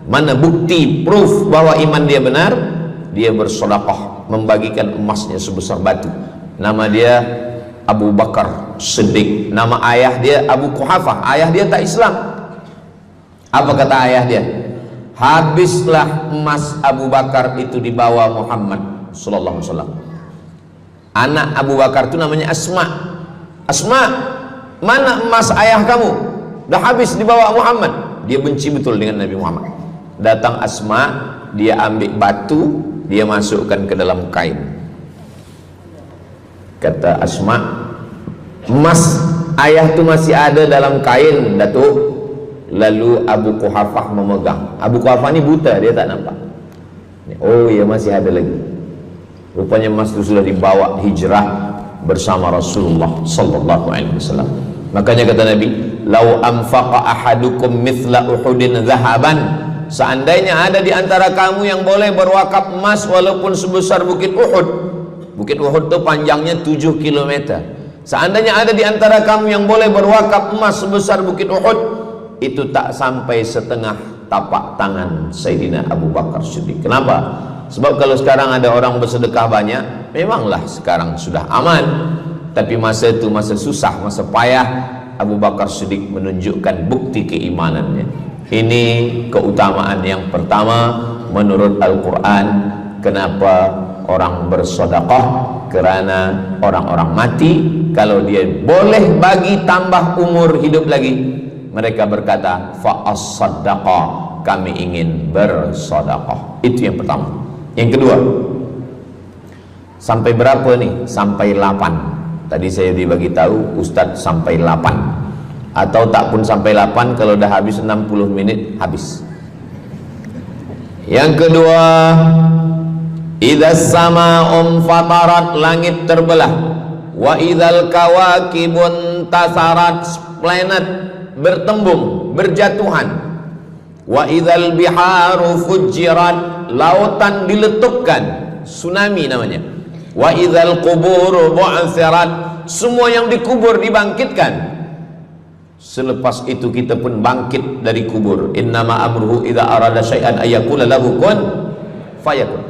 Mana bukti, proof bahwa iman dia benar? Dia bersedekah, membagikan emasnya sebesar batu. Nama dia Abu Bakar Siddiq. Nama ayah dia Abu Quhafah. Ayah dia tak Islam. Apa kata ayah dia? Habislah emas Abu Bakar itu dibawa Muhammad sallallahu alaihi wasallam. Anak Abu Bakar itu namanya Asma. Asma, mana emas ayah kamu? Dah habis dibawa Muhammad. Dia benci betul dengan Nabi Muhammad. Datang Asma, dia ambil batu, dia masukkan ke dalam kain. Kata Asma, emas ayah tu masih ada dalam kain, Datuk. Lalu Abu Quhafah memegang. Abu Quhafah ni buta, dia tak nampak. Oh ya, masih ada lagi. Rupanya emas itu sudah dibawa hijrah bersama Rasulullah sallallahu alaihi wasallam. Makanya kata Nabi, "Lau anfaqa ahadukum mithla Uhudin zahaban." Seandainya ada di antara kamu yang boleh berwakaf emas walaupun sebesar Bukit Uhud. Bukit Uhud itu panjangnya 7 km. Seandainya ada di antara kamu yang boleh berwakaf emas sebesar Bukit Uhud, itu tak sampai setengah tapak tangan Sayyidina Abu Bakar Siddiq. Kenapa? Sebab kalau sekarang ada orang bersedekah banyak, memanglah sekarang sudah aman. Tapi masa itu masa susah, masa payah, Abu Bakar Siddiq menunjukkan bukti keimanannya. Ini keutamaan yang pertama menurut Al-Quran. Kenapa orang bersedekah? Karena orang-orang mati, kalau dia boleh bagi tambah umur hidup lagi, mereka berkata, fa'as-saddaqa, kami ingin bersedekah. Itu yang pertama. Yang kedua, sampai berapa nih? Sampai 8. Tadi saya dibagi tahu Ustadz sampai 8. Atau tak pun sampai 8, kalau dah habis 60 menit habis. Yang kedua, idzas sama'un fatarat, langit terbelah. Wa idzal kawakibun tasarat, planet bertembung, berjatuhan. Wa idzal biharu fujirat, lautan diletupkan, tsunami namanya. Wa idzal qubur bu'athirat, semua yang dikubur dibangkitkan. Selepas itu kita pun bangkit dari kubur. Innama amruhu idza arada syai'an ayyaqula lahu kun fayakun.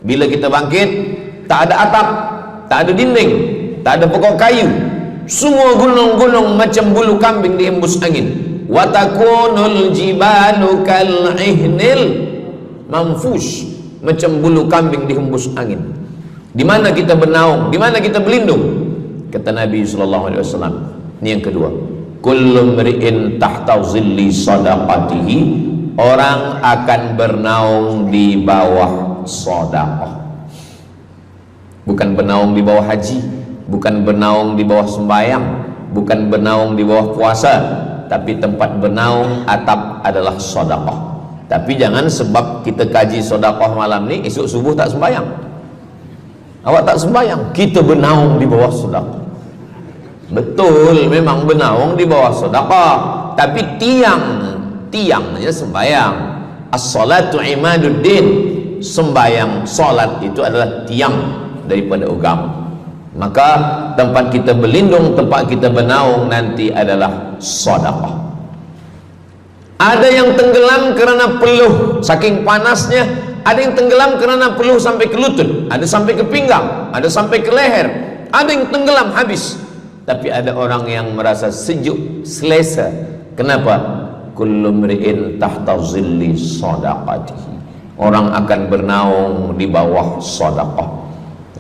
Bila kita bangkit, tak ada atap, tak ada dinding, tak ada pokok kayu, semua gunung-gunung macam bulu kambing dihembus angin. Wa takunul jibalu kal ihnil manfush, macam bulu kambing dihembus angin. Di mana kita bernaung? Di mana kita berlindung? Kata Nabi sallallahu alaihi wasallam. Ini yang kedua. Kullu mri'in tahta zilli sadaqatihi, orang akan bernaung di bawah sedekah. Bukan bernaung di bawah haji, bukan bernaung di bawah sembahyang, bukan bernaung di bawah puasa, tapi tempat bernaung atap adalah sedekah. Tapi jangan sebab kita kaji sedekah malam ni, esok subuh tak sembahyang. Awak tak sembahyang, kita bernaung di bawah sedekah. Betul, memang bernaung di bawah sedekah, tapi tiangnya sembahyang. As-salatu imaduddin, sembahyang, salat itu adalah tiang daripada agama. Maka tempat kita berlindung, tempat kita bernaung nanti adalah sedekah. Ada yang tenggelam kerana peluh saking panasnya, ada yang tenggelam kerana peluh sampai ke lutut, ada sampai ke pinggang, ada sampai ke leher, ada yang tenggelam habis. Tapi ada orang yang merasa sejuk, selesa. Kenapa? Kullu mri'in tahta zilli sadaqatihi, orang akan bernaung di bawah sedekah.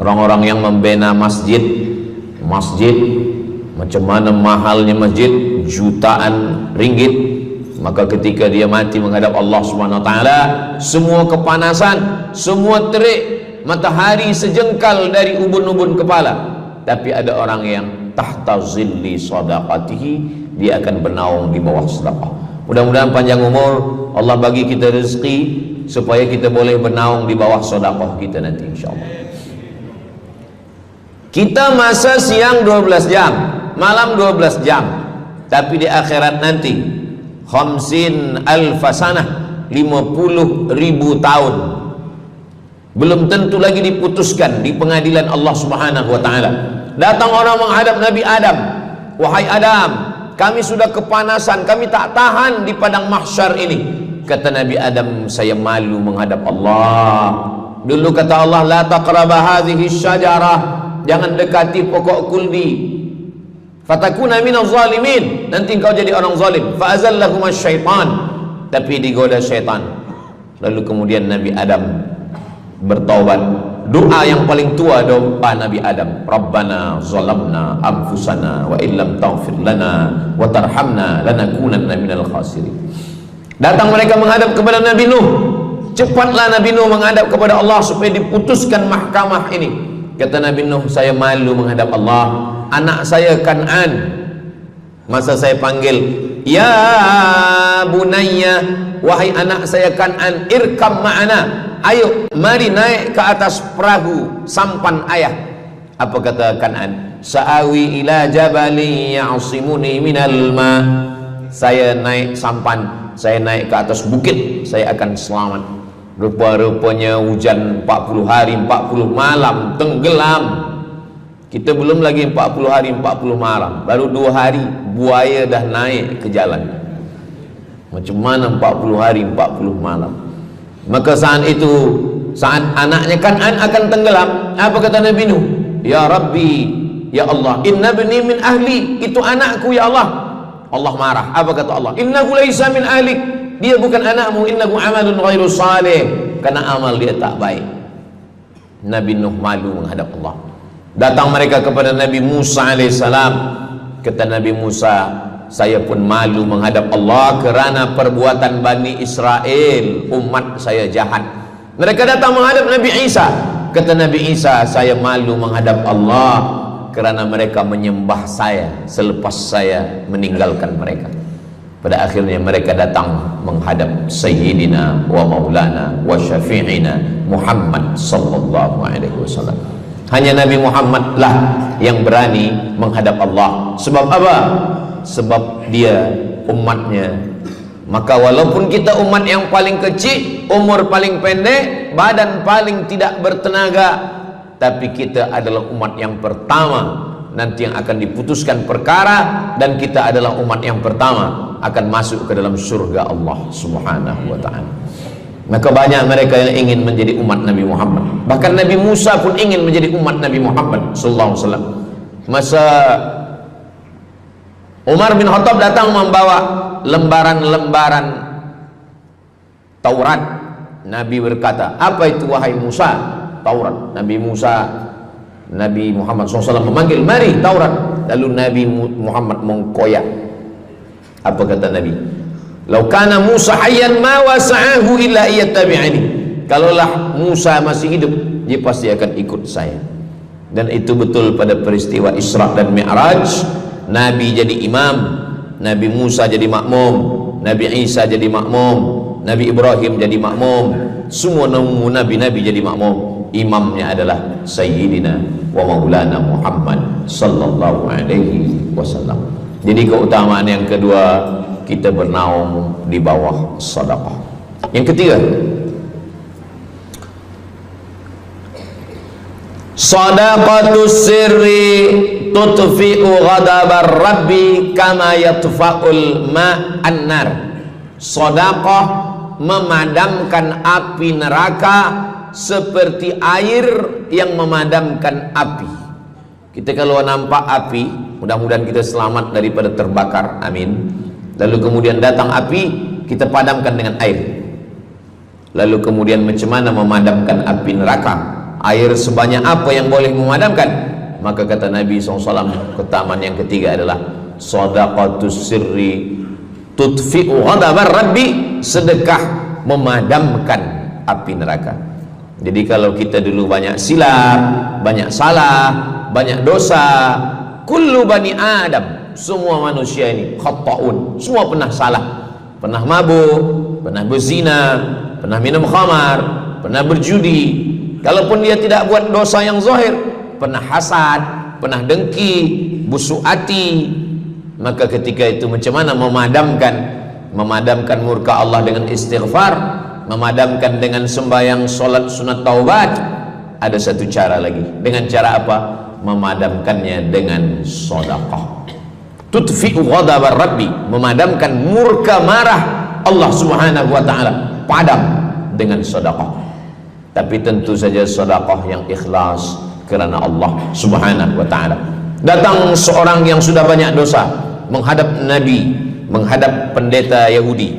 Orang-orang yang membina masjid, macam mana mahalnya masjid, jutaan ringgit, maka ketika dia mati menghadap Allah Subhanahu wa taala, semua kepanasan, semua terik matahari sejengkal dari ubun-ubun kepala, tapi ada orang yang tahta zilli sadaqatihi, dia akan bernaung di bawah sedekah. Mudah-mudahan panjang umur, Allah bagi kita rezeki supaya kita boleh bernaung di bawah sedekah kita nanti insyaallah. Kita masa siang 12 jam, malam 12 jam, tapi di akhirat nanti 50 alfasanah, 50.000 tahun, belum tentu lagi diputuskan di pengadilan Allah Subhanahu wa taala. Datang orang menghadap Nabi Adam, wahai Adam, kami sudah kepanasan, kami tak tahan di padang mahsyar ini. Kata Nabi Adam, saya malu menghadap Allah. Dulu kata Allah, la taqraba hadhihi syajarah, jangan dekati pokok kuldi, fatakuna minaz zalimin, nanti engkau jadi orang zalim. Fa azallahuma syaitan, tapi digoda syaitan. Lalu kemudian Nabi Adam bertaubat. Doa yang paling tua doa Nabi Adam, Rabbana zalamna anfusana wa illam taghfir lana wa tarhamna lanakunanna minal khasirin. Datang mereka menghadap kepada Nabi Nuh. Cepatlah Nabi Nuh menghadap kepada Allah supaya diputuskan mahkamah ini. Kata Nabi Nuh, saya malu menghadap Allah. Anak saya Kan'an, masa saya panggil, ya bunayya, wahai anak saya Kan'an, irkam ma'ana, ayo mari naik ke atas perahu sampan ayah. Apa kata Kan'an? Sa'awi ila jabali ya'simuni minal ma, saya naik sampan, saya naik ke atas bukit, saya akan selamat. Rupa-rupanya hujan 40 hari 40 malam, tenggelam. Kita belum lagi 40 hari 40 malam, baru 2 hari buaya dah naik ke jalan. Macam mana 40 hari 40 malam? Maka saat itu, saat anaknya Kan'an akan tenggelam, apa kata Nabi Nuh? Ya Rabbi, ya Allah, inna bani min ahli, itu anakku ya Allah. Allah marah. Apa kata Allah? Innahu laisa min ahlik, dia bukan anakmu. Innahu amalun ghairu salih, karena amal dia tak baik. Nabi Nuh malu menghadap Allah. Datang mereka kepada Nabi Musa alaihissalam. Kata Nabi Musa, saya pun malu menghadap Allah kerana perbuatan Bani Israel, umat saya jahat. Mereka datang menghadap Nabi Isa. Kata Nabi Isa, saya malu menghadap Allah kerana mereka menyembah saya selepas saya meninggalkan mereka. Pada akhirnya mereka datang menghadap Sayyidina wa Maulana wa Syafi'ina Muhammad sallallahu alaihi wasallam. Hanya Nabi Muhammad lah yang berani menghadap Allah. Sebab apa? Sebab dia umatnya. Maka walaupun kita umat yang paling kecil, umur paling pendek, badan paling tidak bertenaga, tapi kita adalah umat yang pertama nanti yang akan diputuskan perkara, dan kita adalah umat yang pertama akan masuk ke dalam surga Allah Subhanahu wa ta'ala. Maka banyak mereka yang ingin menjadi umat Nabi Muhammad. Bahkan Nabi Musa pun ingin menjadi umat Nabi Muhammad sallallahu alaihi wasallam. Masa Umar bin Khattab datang membawa lembaran-lembaran Taurat, Nabi berkata, apa itu wahai Musa? Taurat. Nabi Muhammad SAW memanggil, mari Taurat. Lalu Nabi Muhammad mengkoyak. Apa kata Nabi? Lau kana Musa hayyan ma wasa'ahu illa iyattabi'ani. Kalaulah Musa masih hidup, dia pasti akan ikut saya. Dan itu betul pada peristiwa Isra dan Mi'raj. Nabi jadi imam, Nabi Musa jadi makmum, Nabi Isa jadi makmum, Nabi Ibrahim jadi makmum, semua nabi-nabi jadi makmum. Imamnya adalah Sayyidina wa Maulana Muhammad sallallahu alaihi wasallam. Jadi keutamaan yang kedua, kita bernaung di bawah sedekah. Yang ketiga, sadaqatus sirri tutfi'u ghadabar rabbi kama yatfa'ul ma'an nar. Sedekah memadamkan api neraka seperti air yang memadamkan api. Kita kalau nampak api, mudah-mudahan kita selamat daripada terbakar, amin. Lalu kemudian datang api, kita padamkan dengan air. Lalu kemudian macam mana memadamkan api neraka? Air sebanyak apa yang boleh memadamkan? Maka kata Nabi SAW, keutamaan yang ketiga adalah sadaqatus sirri tutfi'u ghadabar rabbi, sedekah memadamkan api neraka. Jadi kalau kita dulu banyak silap, banyak salah, banyak dosa. Kullu bani Adam, semua manusia ini khata'un, semua pernah salah, pernah mabuk, pernah berzina, pernah minum khamar, pernah berjudi. Kalaupun dia tidak buat dosa yang zahir, pernah hasad, pernah dengki, busuk hati. Maka ketika itu macam mana memadamkan murka Allah dengan istighfar, memadamkan dengan sembahyang, solat, sunat, taubat? Ada satu cara lagi. Dengan cara apa? Memadamkannya dengan sedekah. Tudfi'u ghadabar rabbi, memadamkan murka marah Allah subhanahu wa ta'ala, padam dengan sedekah. Tapi tentu saja sedekah yang ikhlas kerana Allah subhanahu wa ta'ala. Datang seorang yang sudah banyak dosa menghadap Nabi, menghadap pendeta Yahudi.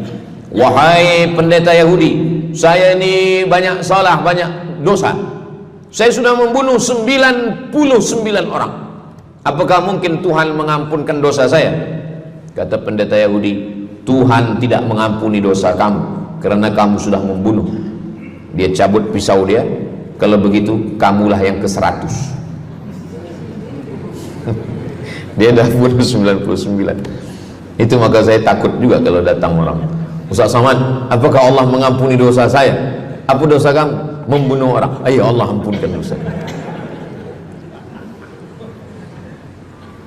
Wahai pendeta Yahudi, saya ini banyak salah, banyak dosa. Saya sudah membunuh 99 orang. Apakah mungkin Tuhan mengampunkan dosa saya? Kata pendeta Yahudi, Tuhan tidak mengampuni dosa kamu kerana kamu sudah membunuh. Dia cabut pisau dia. Kalau begitu kamulah yang ke-100. Dia dah bunuh 99. Itu maka saya takut juga kalau datang orang, Ustaz Samad, apakah Allah mengampuni dosa saya? Apa dosa kamu? Membunuh orang. Ayo Allah ampunkan dosa.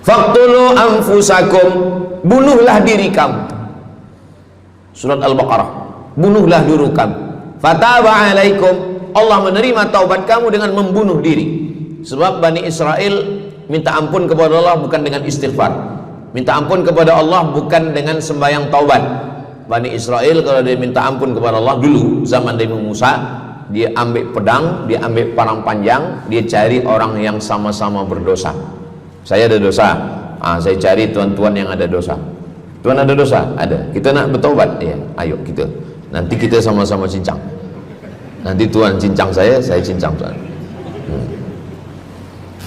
Faqtulu anfusakum, bunuhlah diri kamu. Surat Al-Baqarah. Bunuhlah diri kamu. Fataba alaikum, Allah menerima taubat kamu dengan membunuh diri. Sebab Bani Israel minta ampun kepada Allah bukan dengan istighfar, minta ampun kepada Allah bukan dengan sembahyang taubat. Bani Israel kalau dia minta ampun kepada Allah dulu zaman Nabi Musa, dia ambil pedang, dia ambil parang panjang, dia cari orang yang sama-sama berdosa. Saya ada dosa, saya cari tuan-tuan yang ada dosa. Tuan ada dosa? Ada. Kita nak bertaubat? Ya, ayo kita. Nanti kita sama-sama cincang. Nanti tuan cincang saya cincang tuan.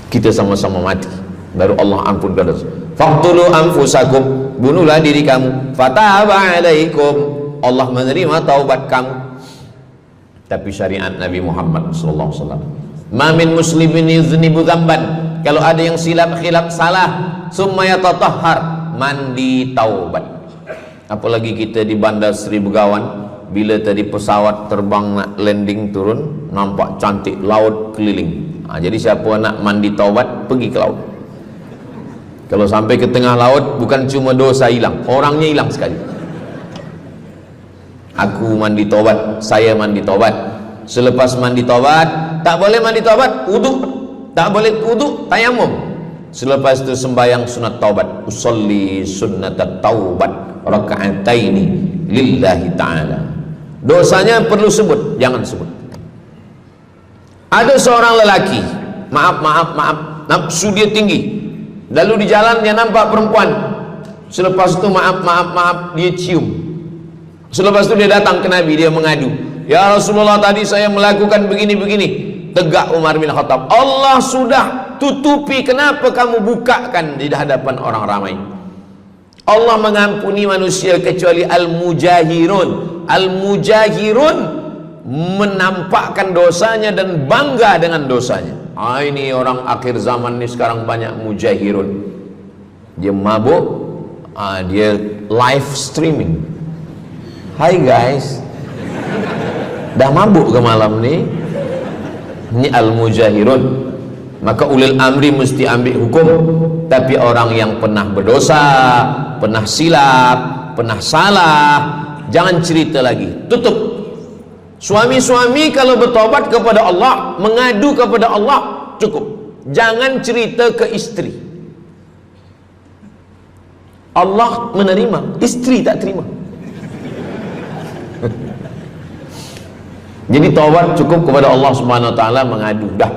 Kita sama-sama mati, baru Allah ampunkan dosa. Faqtulu anfusakum, bunuhlah diri kamu. Fataba alaikum, Allah menerima taubat kamu. Tapi syariat Nabi Muhammad sallallahu alaihi wasallam, ma min muslimin yuznibu dzamban, kalau ada yang silap khilaf salah, summa yatatahhar, mandi taubat. Apalagi kita di Bandar Seri Begawan, bila tadi pesawat terbang nak landing turun, nampak cantik laut keliling. Jadi siapa nak mandi taubat, pergi ke laut. Kalau sampai ke tengah laut, bukan cuma dosa hilang, orangnya hilang sekali. Aku mandi taubat, saya mandi taubat. Selepas mandi taubat, tak boleh mandi taubat, wudu. Tak boleh wudu, tayamum. Selepas itu sembahyang sunat taubat, usolli sunnatat taubat raka'ataini lillahi ta'ala. Dosanya perlu sebut, jangan sebut. Ada seorang lelaki, maaf, nafsu dia tinggi. Lalu di jalan dia nampak perempuan. Selepas itu maaf, dia cium. Selepas itu dia datang ke Nabi, dia mengadu, ya Rasulullah, tadi saya melakukan begini. Tegak Umar bin Khattab, Allah sudah tutupi, kenapa kamu bukakan di hadapan orang ramai? Allah mengampuni manusia kecuali al-mujahirun. Al-mujahirun menampakkan dosanya dan bangga dengan dosanya. Ini orang akhir zaman ini sekarang banyak mujahirun. Dia mabuk, dia live streaming. Hai guys, dah mabuk ke malam ni? Ini al-mujahirun. Maka ulil amri mesti ambil hukum. Tapi orang yang pernah berdosa, pernah silap, pernah salah, jangan cerita lagi, tutup. Suami-suami kalau bertobat kepada Allah, mengadu kepada Allah, cukup. Jangan cerita ke istri. Allah menerima, istri tak terima. Jadi taubat cukup kepada Allah Subhanahu wa taala, mengadu dah.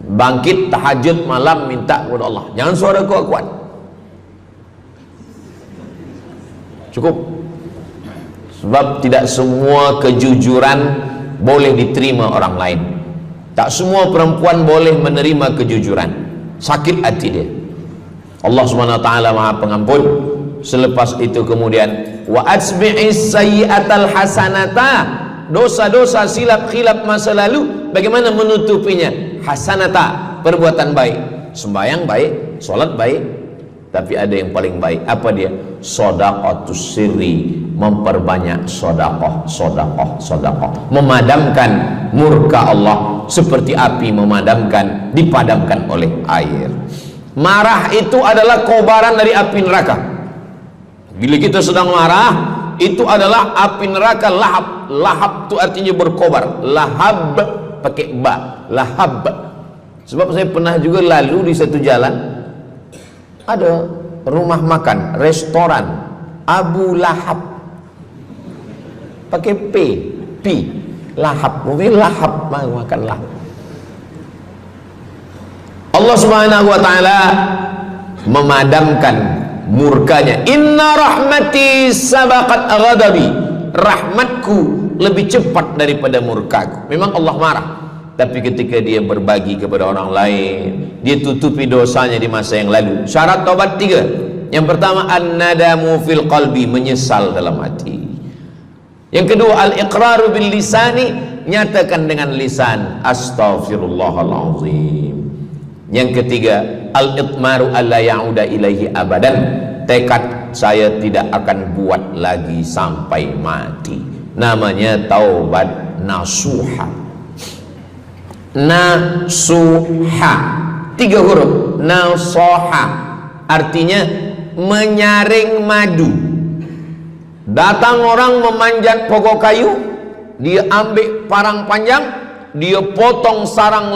Bangkit tahajud malam minta kepada Allah. Jangan suara kuat-kuat. Cukup. Sebab tidak semua kejujuran boleh diterima orang lain. Tak semua perempuan boleh menerima kejujuran. Sakit hati dia. Allah Subhanahu wa taala Maha Pengampun. Selepas itu kemudian wa asbi'is sayyi'atal hasanata, dosa-dosa silap khilaf masa lalu bagaimana menutupinya? Hasanata, perbuatan baik. sembahyang baik, sholat baik, tapi ada yang paling baik. Apa dia? Shadaqatus sirri, memperbanyak sedekah, sedekah, sedekah, memadamkan murka Allah seperti api dipadamkan oleh air. Marah itu adalah kobaran dari api neraka. Bila kita sedang marah, itu adalah api neraka lahab. Lahab itu artinya berkobar. Lahab pakai ba, lahab. Sebab saya pernah juga lalu di satu jalan, ada rumah makan, restoran Abu Lahab, pakai P, lahab, mungkin lahab, makan lahab. Allah Subhanahu wa taala memadamkan murkanya. Inna rahmati sabaqat ghadabi, rahmatku lebih cepat daripada murkaku. Memang Allah marah, tapi ketika dia berbagi kepada orang lain, dia tutupi dosanya di masa yang lalu. Syarat taubat 3. Yang pertama, an-nadamu fil qalbi, menyesal dalam hati. Yang kedua, al-iqraru bil lisani, nyatakan dengan lisan, astaghfirullahalazim. Yang ketiga, al-itmaru alla ya'uda ilaihi abadan, tekad saya tidak akan buat lagi sampai mati. Namanya taubat nasuha. Nasuha, 3 huruf. Nasoha artinya menyaring madu. Datang orang memanjat pokok kayu, dia ambil parang panjang, dia potong sarang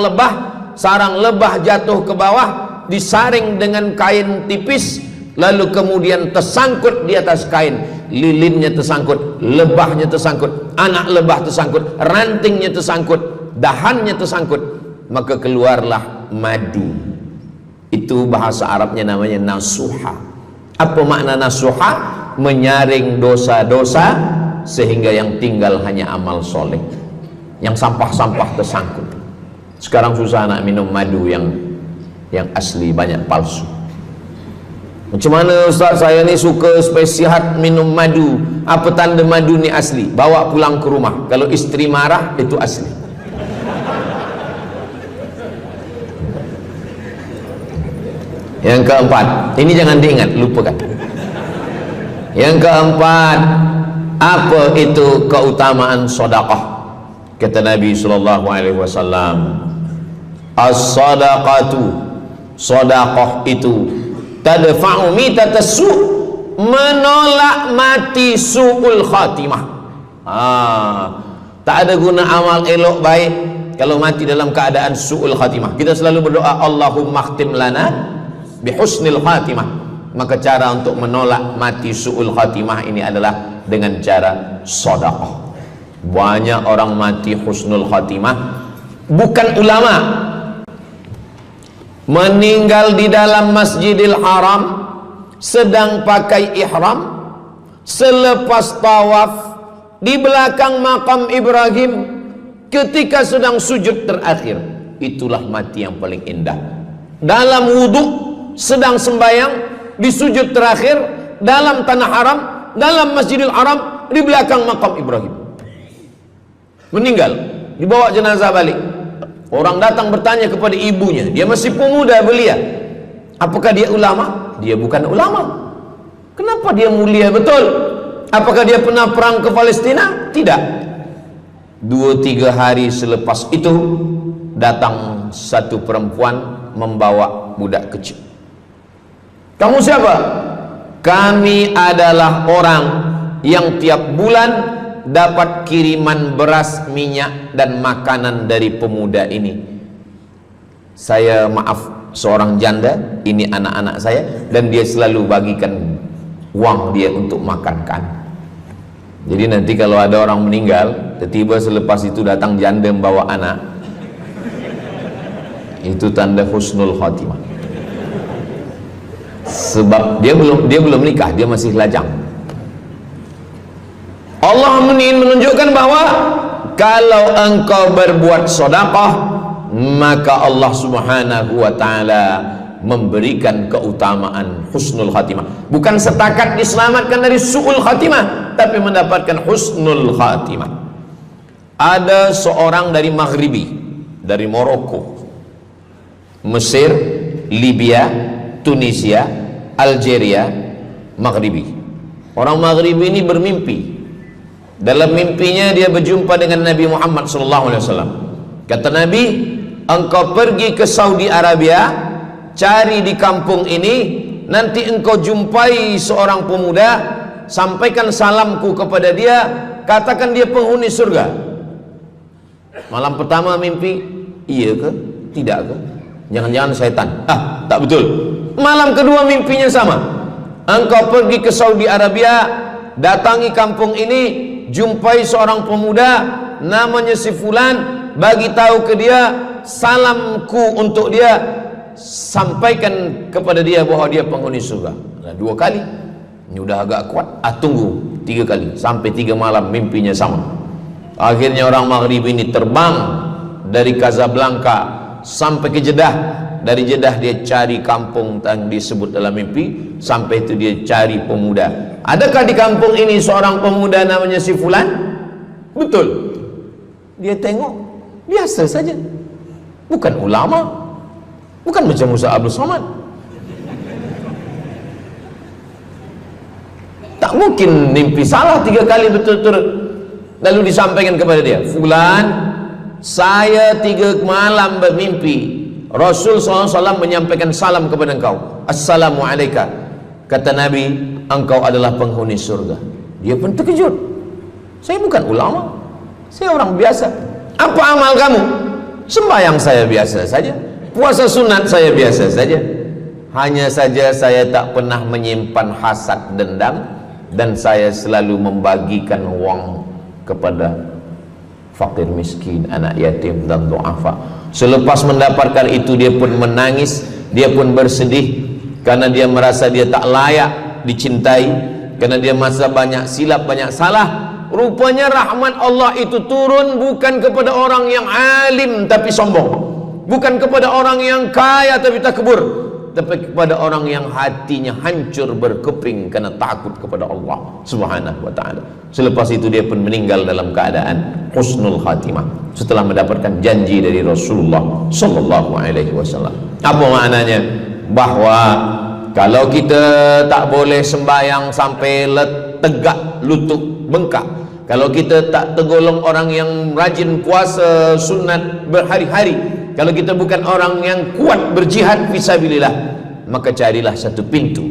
lebah jatuh ke bawah, disaring dengan kain tipis, lalu kemudian tersangkut di atas kain. Lilinnya tersangkut, lebahnya tersangkut, anak lebah tersangkut, rantingnya tersangkut, dahannya tersangkut, maka keluarlah madu. Itu bahasa Arabnya namanya nasuha. Apa makna nasuha? Menyaring dosa-dosa sehingga yang tinggal hanya amal soleh, yang sampah-sampah tersangkut. Sekarang susah nak minum madu yang asli, banyak palsu. Macam mana Ustaz, saya ni suka spesial minum madu, apa tanda madu ni asli? Bawa pulang ke rumah, kalau istri marah itu asli. Yang keempat, ini jangan diingat, lupakan. Yang keempat, apa itu keutamaan sedekah? Kata Nabi sallallahu alaihi wasallam, as-sadaqatu, sedekah itu tadfa'u mitatassu, menolak mati su'ul khatimah. Tak ada guna amal elok baik kalau mati dalam keadaan su'ul khatimah. Kita selalu berdoa, Allahumma khtim lana bihusnil khatimah. Maka cara untuk menolak mati su'ul khatimah ini adalah dengan cara sedekah. Banyak orang mati husnul khatimah, bukan ulama, meninggal di dalam Masjidil Haram sedang pakai ihram, selepas tawaf di belakang makam Ibrahim ketika sedang sujud terakhir. Itulah mati yang paling indah. Dalam wudhu sedang sembahyang, di sujud terakhir dalam tanah haram, dalam Masjidil Haram, di belakang makam Ibrahim. Meninggal, dibawa jenazah balik. Orang datang bertanya kepada ibunya, dia masih pemuda belia, apakah dia ulama? Dia bukan ulama. Kenapa dia mulia betul? Apakah dia pernah perang ke Palestina? Tidak. 2-3 hari selepas itu datang satu perempuan membawa budak kecil. Kamu siapa? Kami adalah orang yang tiap bulan dapat kiriman beras, minyak dan makanan dari pemuda ini. Saya maaf, seorang janda, ini anak-anak saya, dan dia selalu bagikan uang dia untuk makan kan. Jadi nanti kalau ada orang meninggal, tiba-tiba selepas itu datang janda membawa anak, itu tanda husnul khatimah. Sebab dia belum nikah, dia masih lajang. Allah menunjukkan bahwa kalau engkau berbuat sedekah, maka Allah Subhanahu wa taala memberikan keutamaan husnul khatimah. Bukan setakat diselamatkan dari su'ul khatimah, tapi mendapatkan husnul khatimah. Ada seorang dari Maghribi, dari Maroko, Mesir, Libya, Tunisia, Algeria, Maghribi. Orang Maghribi ini bermimpi. Dalam mimpinya dia berjumpa dengan Nabi Muhammad SAW. Kata Nabi, engkau pergi ke Saudi Arabia, cari di kampung ini, nanti engkau jumpai seorang pemuda, sampaikan salamku kepada dia, katakan dia penghuni surga. Malam pertama mimpi, iya ke? Tidak ke? Jangan-jangan syaitan. Tak betul. Malam kedua mimpinya sama. Engkau pergi ke Saudi Arabia, datangi kampung ini, jumpai seorang pemuda namanya si fulan, bagi tahu ke dia, salamku untuk dia, sampaikan kepada dia bahwa dia penghuni surga. Nah, 2 kali. Ini udah agak kuat. Tunggu 3 kali, sampai 3 malam mimpinya sama. Akhirnya orang Maghrib ini terbang dari Casablanca sampai ke Jeddah. Dari Jeddah dia cari kampung yang disebut dalam mimpi. Sampai itu dia cari pemuda. Adakah di kampung ini seorang pemuda namanya si fulan? Betul. Dia tengok, biasa saja. Bukan ulama, bukan macam Musa Abdul Somad. Tak mungkin mimpi salah 3 kali betul-betul. Lalu disampaikan kepada dia, fulan, saya 3 malam bermimpi Rasul SAW menyampaikan salam kepada engkau. Assalamualaikum. Kata Nabi, engkau adalah penghuni surga. Dia pun terkejut. Saya bukan ulama, saya orang biasa. Apa amal kamu? Sembahyang saya biasa saja, puasa sunat saya biasa saja. Hanya saja saya tak pernah menyimpan hasad dendam, dan saya selalu membagikan uang kepada fakir miskin, anak yatim dan du'afa. Selepas mendapatkan itu dia pun menangis, dia pun bersedih karena dia merasa dia tak layak dicintai, karena dia merasa banyak silap, banyak salah. Rupanya rahmat Allah itu turun bukan kepada orang yang alim tapi sombong, bukan kepada orang yang kaya tapi takbur, tapi kepada orang yang hatinya hancur berkeping karena takut kepada Allah Subhanahu wa ta'ala. Selepas itu dia pun meninggal dalam keadaan husnul khatimah setelah mendapatkan janji dari Rasulullah sallallahu alaihi wasallam. Apa maknanya? Bahwa kalau kita tak boleh sembahyang sampai tegak lutut bengkak, kalau kita tak tergolong orang yang rajin puasa sunat berhari-hari, kalau kita bukan orang yang kuat berjihad fisabilillah, maka carilah satu pintu.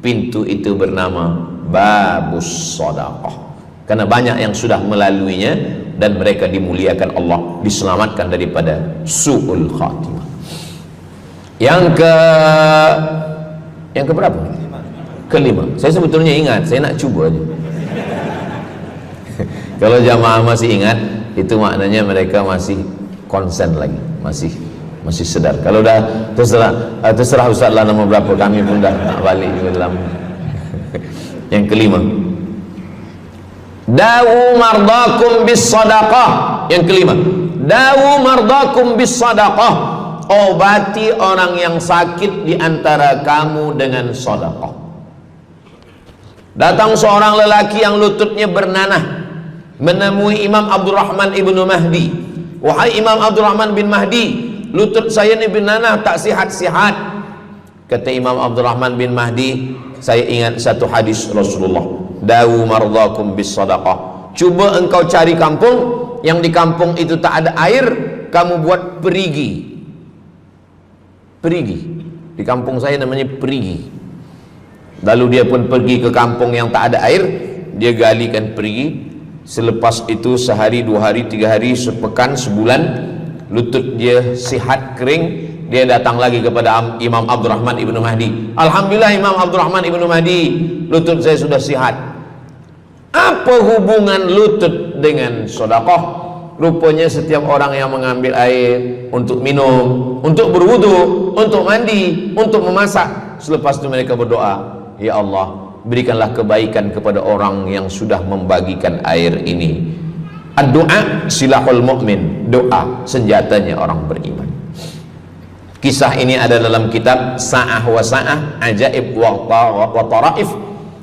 Pintu itu bernama babus sedekah. Karena banyak yang sudah melaluinya dan mereka dimuliakan Allah, diselamatkan daripada su'ul khatimah. Yang ke berapa? Kelima. Saya sebetulnya ingat, saya nak cuba aja. Kalau jamaah masih ingat, itu maknanya mereka masih konsen lagi, masih sedar. Kalau dah terserah Ustaz lah nama berapa, kami pun dah nak balik ke dalam. Yang kelima, dawu mardakum bis sadaqah. Yang kelima, dawu mardakum bis sadaqah. Obati orang yang sakit di antara kamu dengan sedekah. Datang seorang lelaki yang lututnya bernanah menemui Imam Abdurrahman ibnu Mahdi. Wahai Imam Abdurrahman bin Mahdi, lutut saya ni bernanah tak sihat-sihat. Kata Imam Abdurrahman bin Mahdi, saya ingat satu hadis Rasulullah, dawu mardakum bis sadaqah. Cuba engkau cari kampung yang di kampung itu tak ada air, kamu buat perigi. Perigi, di kampung saya namanya perigi. Lalu dia pun pergi ke kampung yang tak ada air, dia galikan perigi. Selepas itu sehari, 2 hari, 3 hari, sepekan, sebulan, lutut dia sihat kering. Dia datang lagi kepada Imam Abdurrahman ibnu Mahdi. Alhamdulillah Imam Abdurrahman ibnu Mahdi, lutut saya sudah sihat. Apa hubungan lutut dengan sedekah? Rupanya setiap orang yang mengambil air untuk minum, untuk berwudu, untuk mandi, untuk memasak, selepas itu mereka berdoa, ya Allah, berikanlah kebaikan kepada orang yang sudah membagikan air ini. Ad-du'a silahul mu'min, doa senjatanya orang beriman. Kisah ini ada dalam kitab Sa'ah wa Sa'ah, Ajaib wa Taraif.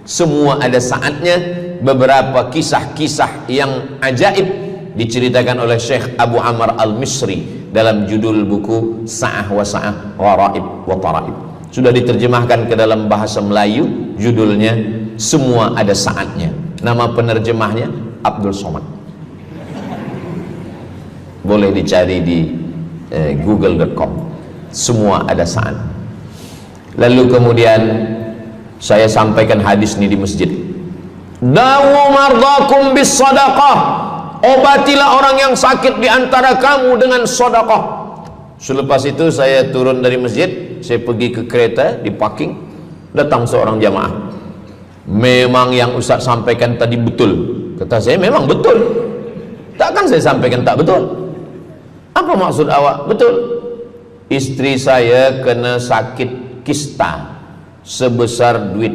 Semua ada saatnya. Beberapa kisah-kisah yang ajaib diceritakan oleh Syekh Abu Amr Al-Misri dalam judul buku Sa'ah wa Sa'ah Gharaib wa Taraib. Sudah diterjemahkan ke dalam bahasa Melayu, judulnya Semua Ada Saatnya. Nama penerjemahnya Abdul Somad. Boleh dicari di google.com. Semua ada saat. Lalu kemudian saya sampaikan hadis ini di masjid. Dawu mardakum bis sadaqah. Obatilah orang yang sakit di antara kamu dengan sedekah. Selepas itu saya turun dari masjid, saya pergi ke kereta, di parking, datang seorang jamaah. Memang yang Ustaz sampaikan tadi betul. Kata saya, memang betul. Takkan saya sampaikan tak betul? Apa maksud awak? Betul. Istri saya kena sakit kista sebesar duit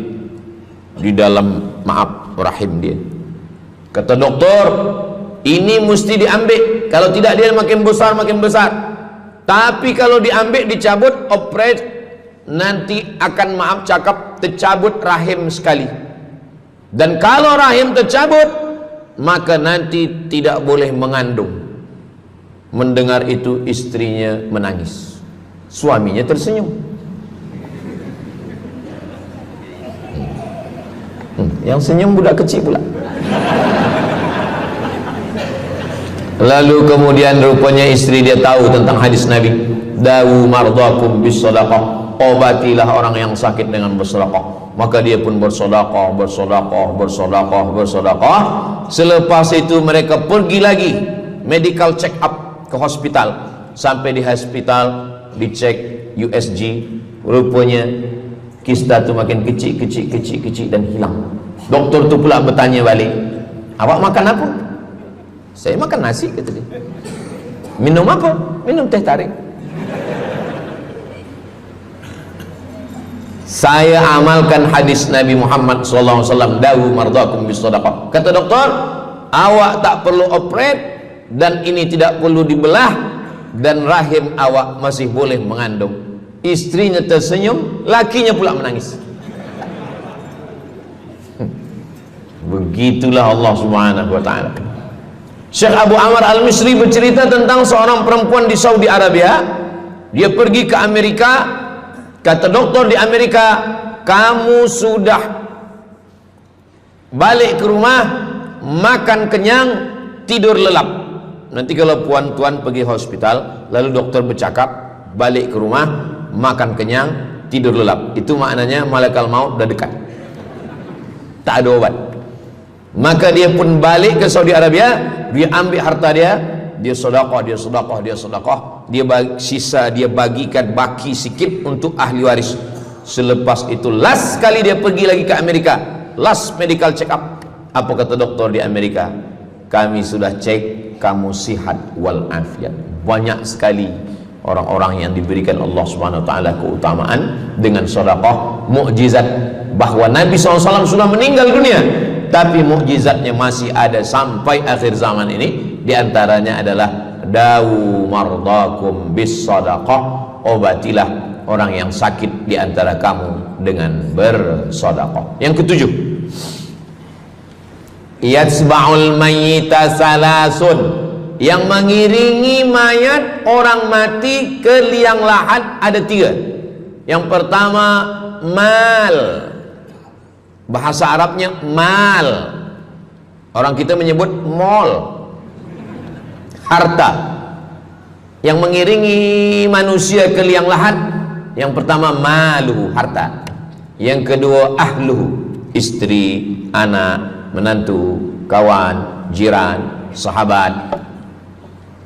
di dalam, maaf, rahim dia. Kata doktor, ini mesti diambil, kalau tidak dia makin besar makin besar. Tapi kalau diambil, dicabut, operate, nanti akan, maaf cakap, tercabut rahim sekali. Dan kalau rahim tercabut, maka nanti tidak boleh mengandung. Mendengar itu istrinya menangis, suaminya tersenyum. Yang senyum budak kecil pula. Lalu kemudian rupanya istri dia tahu tentang hadis Nabi, dawu mardakum bis sadaqah, obatilah orang yang sakit dengan bersedekah. Maka dia pun bersedekah, bersedekah, bersedekah, bersedekah. Selepas itu mereka pergi lagi medical check up ke hospital. Sampai di hospital dicek USG, rupanya kista itu makin kecil, kecil, kecil, kecil dan hilang. Doktor tu pula bertanya balik, awak makan apa? Saya makan nasi, kata dia. Minum apa? Minum teh tarik. Saya amalkan hadis Nabi Muhammad SAW, dawu mardakum bis sadaqah. Kata doktor, awak tak perlu operate dan ini tidak perlu dibelah, dan rahim awak masih boleh mengandung. Istrinya tersenyum, lakinya pula menangis. Begitulah Allah Subhanahu wa taala. Syekh Abu Amr Al-Misri bercerita tentang seorang perempuan di Saudi Arabia. Dia pergi ke Amerika. Kata doktor di Amerika, kamu sudah balik ke rumah, makan kenyang, tidur lelap. Nanti kalau puan-tuan pergi hospital, lalu dokter bercakap, balik ke rumah, makan kenyang, tidur lelap, itu maknanya malaikat maut dah dekat, tak ada obat. Maka dia pun balik ke Saudi Arabia, dia ambil harta dia, dia sedekah, dia sedekah, dia sedekah, dia sisa dia bagikan baki sikit untuk ahli waris. Selepas itu last kali dia pergi lagi ke Amerika, last medical check up. Apa kata doktor di Amerika? Kami sudah cek, kamu sihat wal afiat. Banyak sekali orang-orang yang diberikan Allah Subhanahu wa taala keutamaan dengan sedekah, mukjizat bahwa Nabi SAW sudah meninggal dunia, tapi mukjizatnya masih ada sampai akhir zaman ini. Di antaranya adalah dawu mardakum bis sadaqah, obatilah orang yang sakit di antara kamu dengan bersedekah. Yang ketujuh, yatsba'ul mayyita salasun, yang mengiringi mayat orang mati ke liang lahat ada tiga. Yang pertama mal, bahasa Arabnya mal, orang kita menyebut mall, harta. Yang mengiringi manusia ke liang lahat, yang pertama malu, harta. Yang kedua ahluhu, istri, anak, menantu, kawan, jiran, sahabat.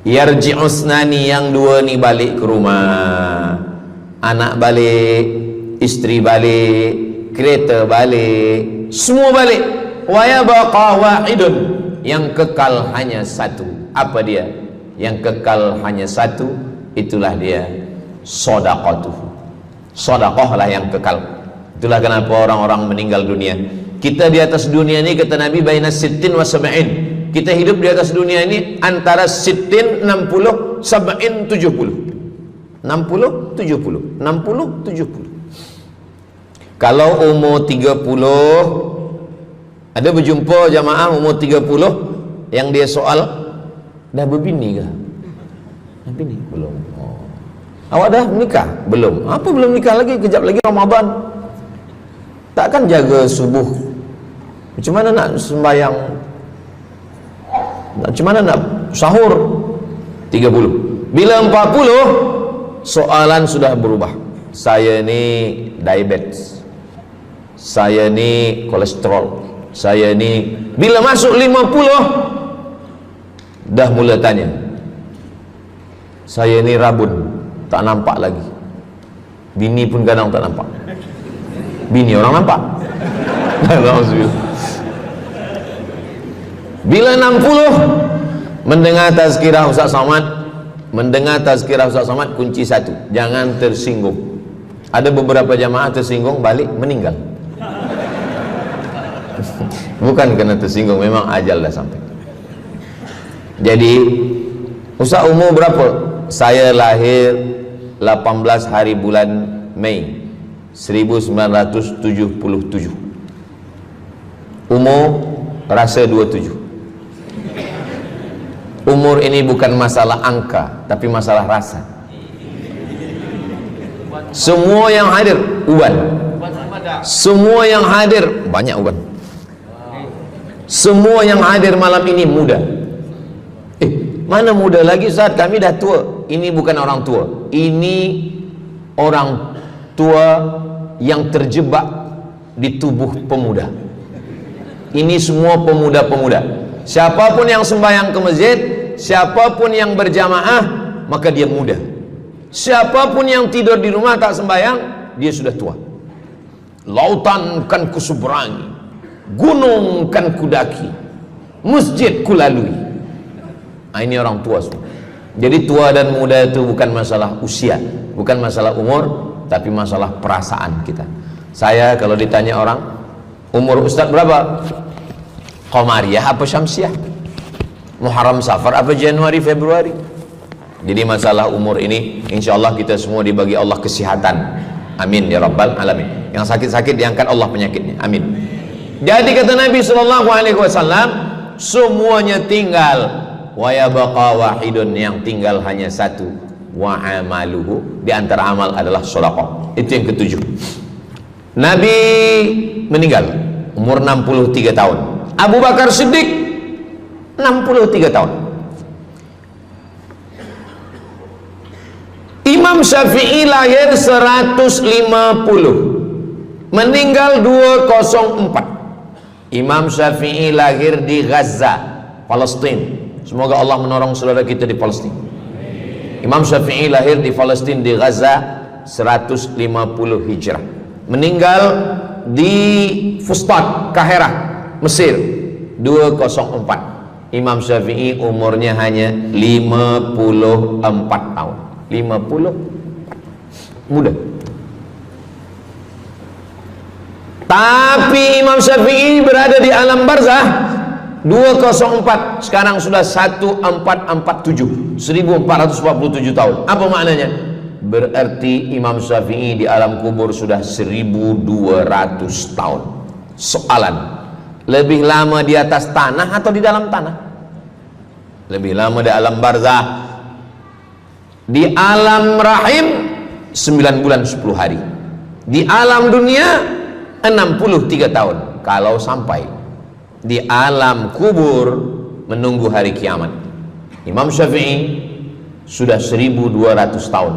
Yarji'usnani, yang dua ni balik ke rumah, anak balik, istri balik, kereta balik, semua balik. Wa yabqa wahidun, yang kekal hanya satu. Apa dia? Yang kekal hanya satu, itulah dia sedekatuhu. Sedekahlah yang kekal. Itulah kenapa orang-orang meninggal dunia. Kita di atas dunia ini, kata Nabi, baina sittin wa sab'in. Kita hidup di atas dunia ini antara sittin, 60, sab'in, 70. 60, 70, 60, 70. Kalau umur 30, ada berjumpa jamaah umur 30 yang dia soal, dah berbini ke? Nabi ni belum. Oh. Awak dah menikah? Belum. Apa belum nikah lagi? Kejap lagi Ramadan. Takkan jaga subuh? Macam mana nak sembahyang? Macam mana nak sahur? 30. Bila 40, soalan sudah berubah. Saya ni diabetes, saya ni kolesterol, saya ni. Bila masuk 50, dah mula tanya, saya ni rabun, tak nampak lagi. Bini pun kadang tak nampak. Bini orang nampak. Bila 60, mendengar tazkirah Ustaz Somad, kunci satu, jangan tersinggung. Ada beberapa jamaah tersinggung, balik meninggal. Bukan kerana tersinggung, memang ajal dah sampai. Jadi Ustaz umur berapa? Saya lahir 18 hari bulan Mei 1977. Umur rasa 27. Umur ini bukan masalah angka, tapi masalah rasa. Semua yang hadir uban, semua yang hadir banyak uban, semua yang hadir malam ini muda. Mana muda lagi Ustaz? Kami dah tua. Ini bukan orang tua, ini orang tua yang terjebak di tubuh pemuda. Ini semua pemuda-pemuda. Siapapun yang sembahyang ke masjid, siapapun yang berjamaah, maka dia muda. Siapapun yang tidur di rumah tak sembahyang, dia sudah tua. Lautan kan kuseberangi, gunung kan kudaki, masjid kulalui. Ini orang tua semua. Jadi tua dan muda itu bukan masalah usia, bukan masalah umur, tapi masalah perasaan kita. Saya kalau ditanya orang, umur Ustaz berapa? Qamariyah apa Syamsiah? Muharram Safar apa Januari Februari? Jadi masalah umur ini, insya Allah kita semua dibagi Allah kesihatan. Amin ya rabbal alamin. Yang sakit-sakit diangkat Allah penyakitnya. Amin. Jadi kata Nabi SAW, semuanya tinggal. Wa yabqa wahidun, yang tinggal hanya satu. Wa amaluhu, di antara amal adalah sedekah. Itu yang ketujuh. Nabi meninggal umur 63 tahun. Abu Bakar Siddiq 63 tahun. Imam Syafi'i lahir 150, meninggal 204. Imam Syafi'i lahir di Gaza, Palestina. Semoga Allah menolong saudara kita di Palestina. Imam Syafi'i lahir di Palestina, di Gaza 150 Hijrah. Meninggal di Fustat, Kahirah, Mesir 204. Imam Syafi'i umurnya hanya 54 tahun. 50, muda. Tapi Imam Syafi'i berada di alam barzah 204, sekarang sudah 1447, 1447 tahun. Apa maknanya? Berarti Imam Syafi'i di alam kubur sudah 1200 tahun. Soalan, lebih lama di atas tanah atau di dalam tanah? Lebih lama di alam barzah. Di alam rahim 9 bulan 10 hari. Di alam dunia 63 tahun. Kalau sampai di alam kubur menunggu hari kiamat. Imam Syafi'i sudah 1200 tahun.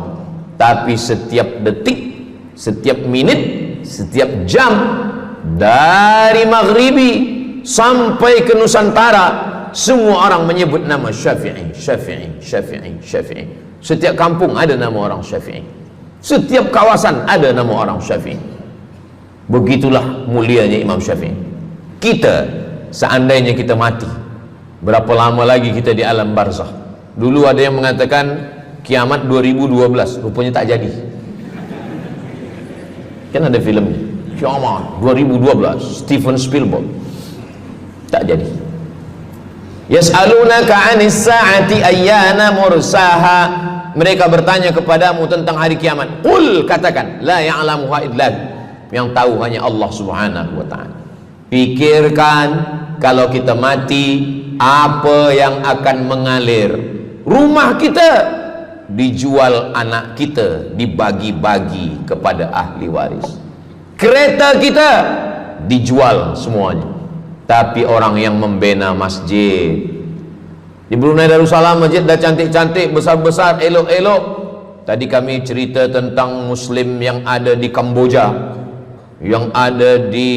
Tapi setiap detik, setiap menit, setiap jam, dari maghribi sampai ke Nusantara, semua orang menyebut nama Syafi'i, Syafi'i, Syafi'i, Syafi'i. Setiap kampung ada nama orang Syafi'i, setiap kawasan ada nama orang Syafi'i. Begitulah mulianya Imam Syafi'i. Kita, seandainya kita mati, berapa lama lagi kita di alam barzah? Dulu ada yang mengatakan kiamat 2012, rupanya tak jadi. Kan ada filmnya, kiamat 2012, Steven Spielberg. Tak jadi. Yas'alunaka 'anis sa'ati ayyana mursaha. Mereka bertanya kepadamu tentang hari kiamat. Qul, katakan, la ya'lamuha illa, yang tahu hanya Allah Subhanahu wa ta'ala. Pikirkan, kalau kita mati, apa yang akan mengalir? Rumah kita dijual anak kita, dibagi-bagi kepada ahli waris. Kereta kita dijual semuanya. Tapi orang yang membina masjid di Brunei Darussalam, masjid dah cantik-cantik, besar-besar, elok-elok. Tadi kami cerita tentang Muslim yang ada di Kamboja, yang ada di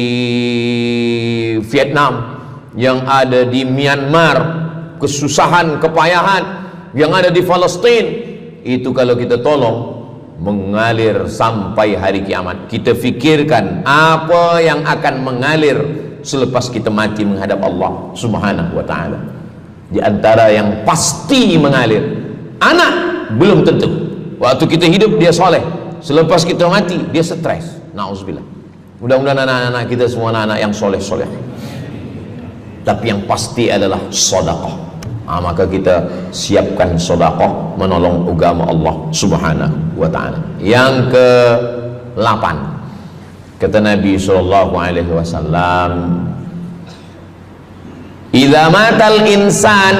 Vietnam, yang ada di Myanmar, kesusahan, kepayahan, yang ada di Palestin. Itu kalau kita tolong, mengalir sampai hari kiamat. Kita fikirkan apa yang akan mengalir selepas kita mati menghadap Allah Subhanahu wa ta'ala. Di antara yang pasti mengalir, anak belum tentu. Waktu kita hidup dia soleh, selepas kita mati dia stres. Na'udzubillah. Mudah-mudahan anak-anak kita semua anak-anak yang soleh-soleh. Tapi yang pasti adalah sedekah. Maka kita siapkan sedekah menolong agama Allah Subhanahu wa ta'ala. Yang ke-8, kata Nabi sallallahu alaihi wasallam, idza matal insan,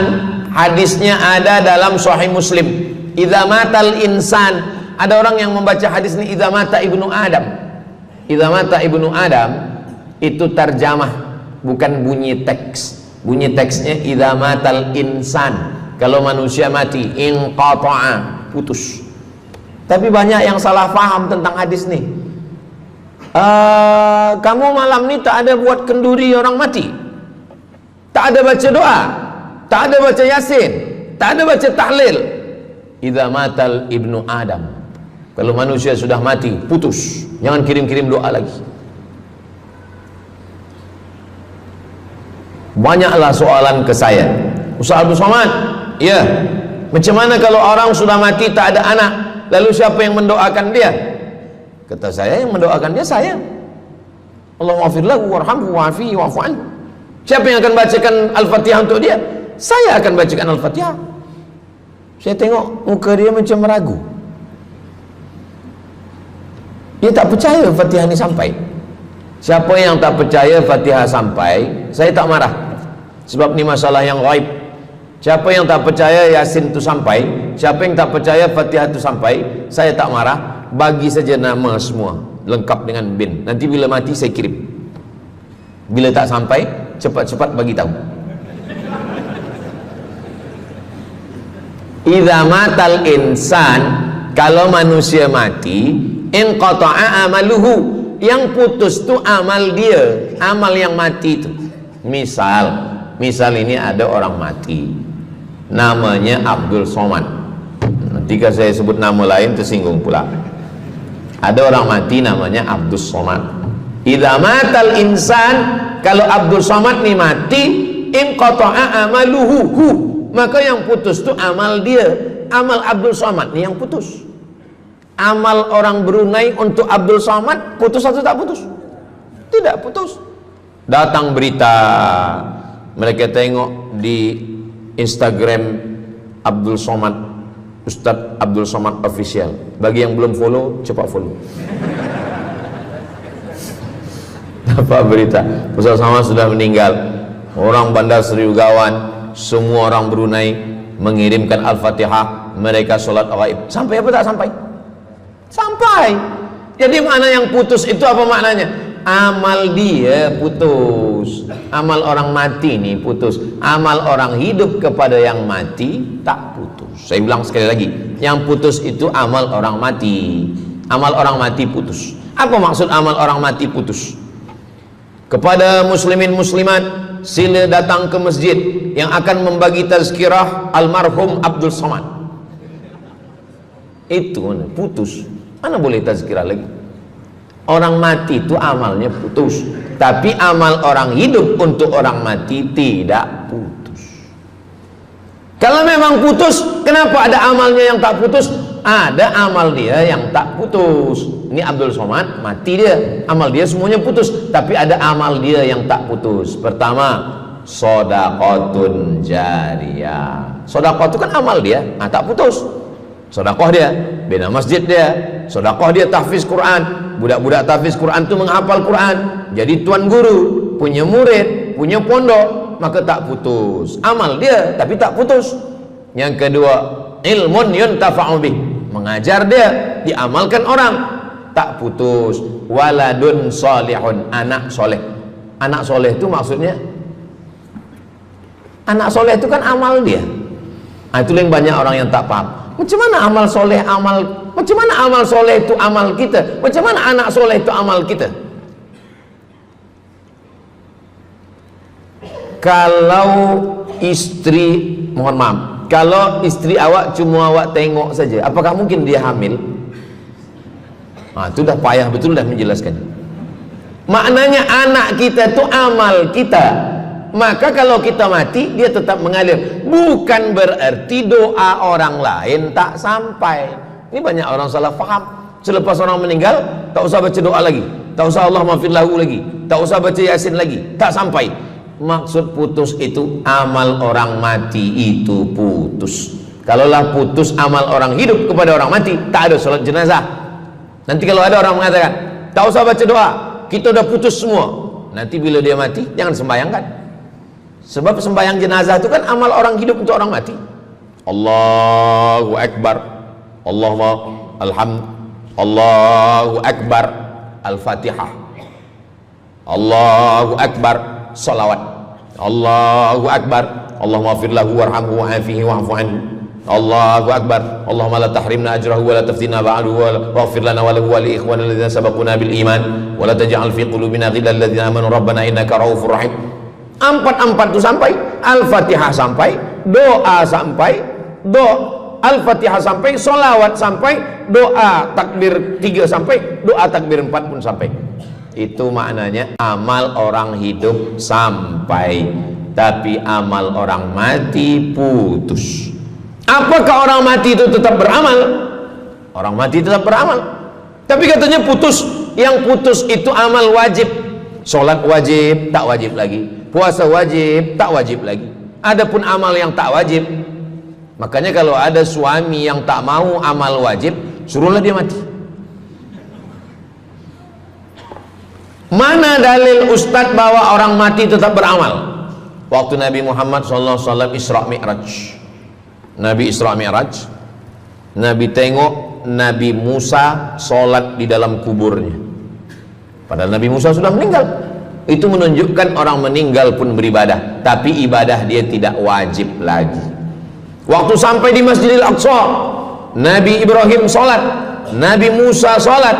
hadisnya ada dalam Sahih Muslim. Idza matal insan, ada orang yang membaca hadis ini idza mata ibnu Adam. Idza mata ibnu Adam itu terjemah, bukan bunyi teks. Bunyi teksnya idza matal insan, kalau manusia mati, inqata'a, putus. Tapi banyak yang salah faham tentang hadis nih. Kamu malam ni tak ada buat kenduri orang mati, tak ada baca doa, tak ada baca yasin, tak ada baca tahlil. Idza matal ibnu Adam, kalau manusia sudah mati, putus. Jangan kirim-kirim doa lagi. Banyaklah soalan ke saya, Ustaz Abdul Somad, ya, macam mana kalau orang sudah mati tak ada anak, lalu siapa yang mendoakan dia? Kata saya, yang mendoakan dia saya. Allahumma ighfir lahu warhamhu wa'afihi wa'fu anhu. Siapa yang akan bacakan Al-Fatihah untuk dia? Saya akan bacakan Al-Fatihah. Saya tengok muka dia macam meragu, dia tak percaya Fatihah ini sampai. Siapa yang tak percaya Fatihah sampai, saya tak marah, sebab ni masalah yang gaib. Siapa yang tak percaya Yasin itu sampai, siapa yang tak percaya Fatihah itu sampai, saya tak marah. Bagi saja nama semua lengkap dengan bin. Nanti bila mati saya kirim. Bila tak sampai, cepat-cepat bagi tahu. Idza matal insan, kalau manusia mati, inqata'a amaluhu, yang putus tu amal dia, amal yang mati itu. Misal ini ada orang mati, namanya Abdul Somad. Ketika saya sebut nama lain tersinggung pula. Ada orang mati namanya Abdul Somad. Idza matal insan, kalau Abdul Somad ni mati, inqata'a amaluhu, maka yang putus tu amal dia. Amal Abdul Somad ni yang putus. Amal orang Brunei untuk Abdul Somad putus atau tak putus? Tidak putus. Datang berita, mereka tengok di Instagram Abdul Somad, Ustadz Abdul Somad Official. Bagi yang belum follow, cepat follow. Dapat berita Ustadz Somad sudah meninggal. Orang Bandar Seri Begawan, semua orang Brunei mengirimkan Al-Fatihah, mereka sholat gaib. Sampai apa tak sampai? Sampai. Jadi makna yang putus itu apa maknanya? Amal dia putus, amal orang mati ini putus. Amal orang hidup kepada yang mati tak putus. Saya bilang sekali lagi, yang putus itu amal orang mati. Amal orang mati putus. Apa maksud amal orang mati putus? Kepada muslimin muslimat, sila datang ke masjid yang akan membagi tazkirah almarhum Abdul Somad. Itu mana? Putus. Mana boleh tazkirah lagi? Orang mati itu amalnya putus, tapi amal orang hidup untuk orang mati tidak putus. Kalau memang putus, kenapa ada amalnya yang tak putus? Ada amal dia yang tak putus. Ini Abdul Somad mati dia, amal dia semuanya putus, tapi ada amal dia yang tak putus. Pertama, shadaqatun jariyah. Sedekah itu kan amal dia, tak putus. Sedekah dia bina masjid dia, sedekah dia tahfiz Quran. Budak-budak tahfiz Quran itu menghafal Quran, jadi tuan guru, punya murid, punya pondok, maka tak putus. Amal dia tapi tak putus. Yang kedua, ilmun yuntafa'u bih, mengajar dia, diamalkan orang, tak putus. Waladun solihun, anak soleh. Anak soleh itu maksudnya, anak soleh itu kan amal dia. Itu yang banyak orang yang tak paham. Macam mana amal soleh, macam mana amal soleh itu amal kita, macam mana anak soleh itu amal kita? Kalau istri, mohon maaf, kalau istri awak cuma awak tengok saja, apakah mungkin dia hamil? Itu dah payah betul dah menjelaskan. Maknanya anak kita itu amal kita. Maka kalau kita mati, dia tetap mengalir. Bukan berarti doa orang lain tak sampai. Ini banyak orang salah faham. Selepas orang meninggal, tak usah baca doa lagi, tak usah Allah maafir lahu lagi, tak usah baca Yasin lagi, tak sampai. Maksud putus itu amal orang mati itu putus. Kalaulah putus amal orang hidup kepada orang mati, tak ada salat jenazah. Nanti kalau ada orang mengatakan tak usah baca doa, kita udah putus semua, nanti bila dia mati jangan sembayangkan. Sebab sembayang jenazah itu kan amal orang hidup untuk orang mati. Allahu Akbar, Allahumma alhamd, Allahu Akbar, Al-Fatihah, Allahu Akbar, salawat, Allahu Akbar, Allahumma maghfir lahu warhamhu wa'afihi wa'fu anhu, Allahu Akbar, Allahumma la tahrimna ajrahu wa la taftina ba'dahu wa waghfir lana wa lahu wa li ikhwana alladhina sabaquna bil iman wa la taj'al fi qulubina ghillan lil ladzina amanu rabbana innaka ra'ufur rahim. Empat itu sampai, Al-Fatihah sampai, doa sampai, Al-Fatihah sampai, solawat sampai, doa takbir 3 sampai, doa takbir 4 pun sampai. Itu maknanya amal orang hidup sampai, tapi amal orang mati putus. Apakah orang mati itu tetap beramal? Orang mati tetap beramal, tapi katanya putus. Yang putus itu amal wajib. Sholat wajib, tak wajib lagi. Puasa wajib, tak wajib lagi. Adapun amal yang tak wajib, makanya kalau ada suami yang tak mau amal wajib, suruhlah dia mati. Mana dalil ustadz bahwa orang mati tetap beramal? Waktu Nabi Muhammad SAW Isra Mi'raj, Nabi Isra Mi'raj, Nabi tengok Nabi Musa sholat di dalam kuburnya, padahal Nabi Musa sudah meninggal. Itu menunjukkan orang meninggal pun beribadah, tapi ibadah dia tidak wajib lagi. Waktu sampai di Masjidil Aqsa, Nabi Ibrahim sholat, Nabi Musa sholat,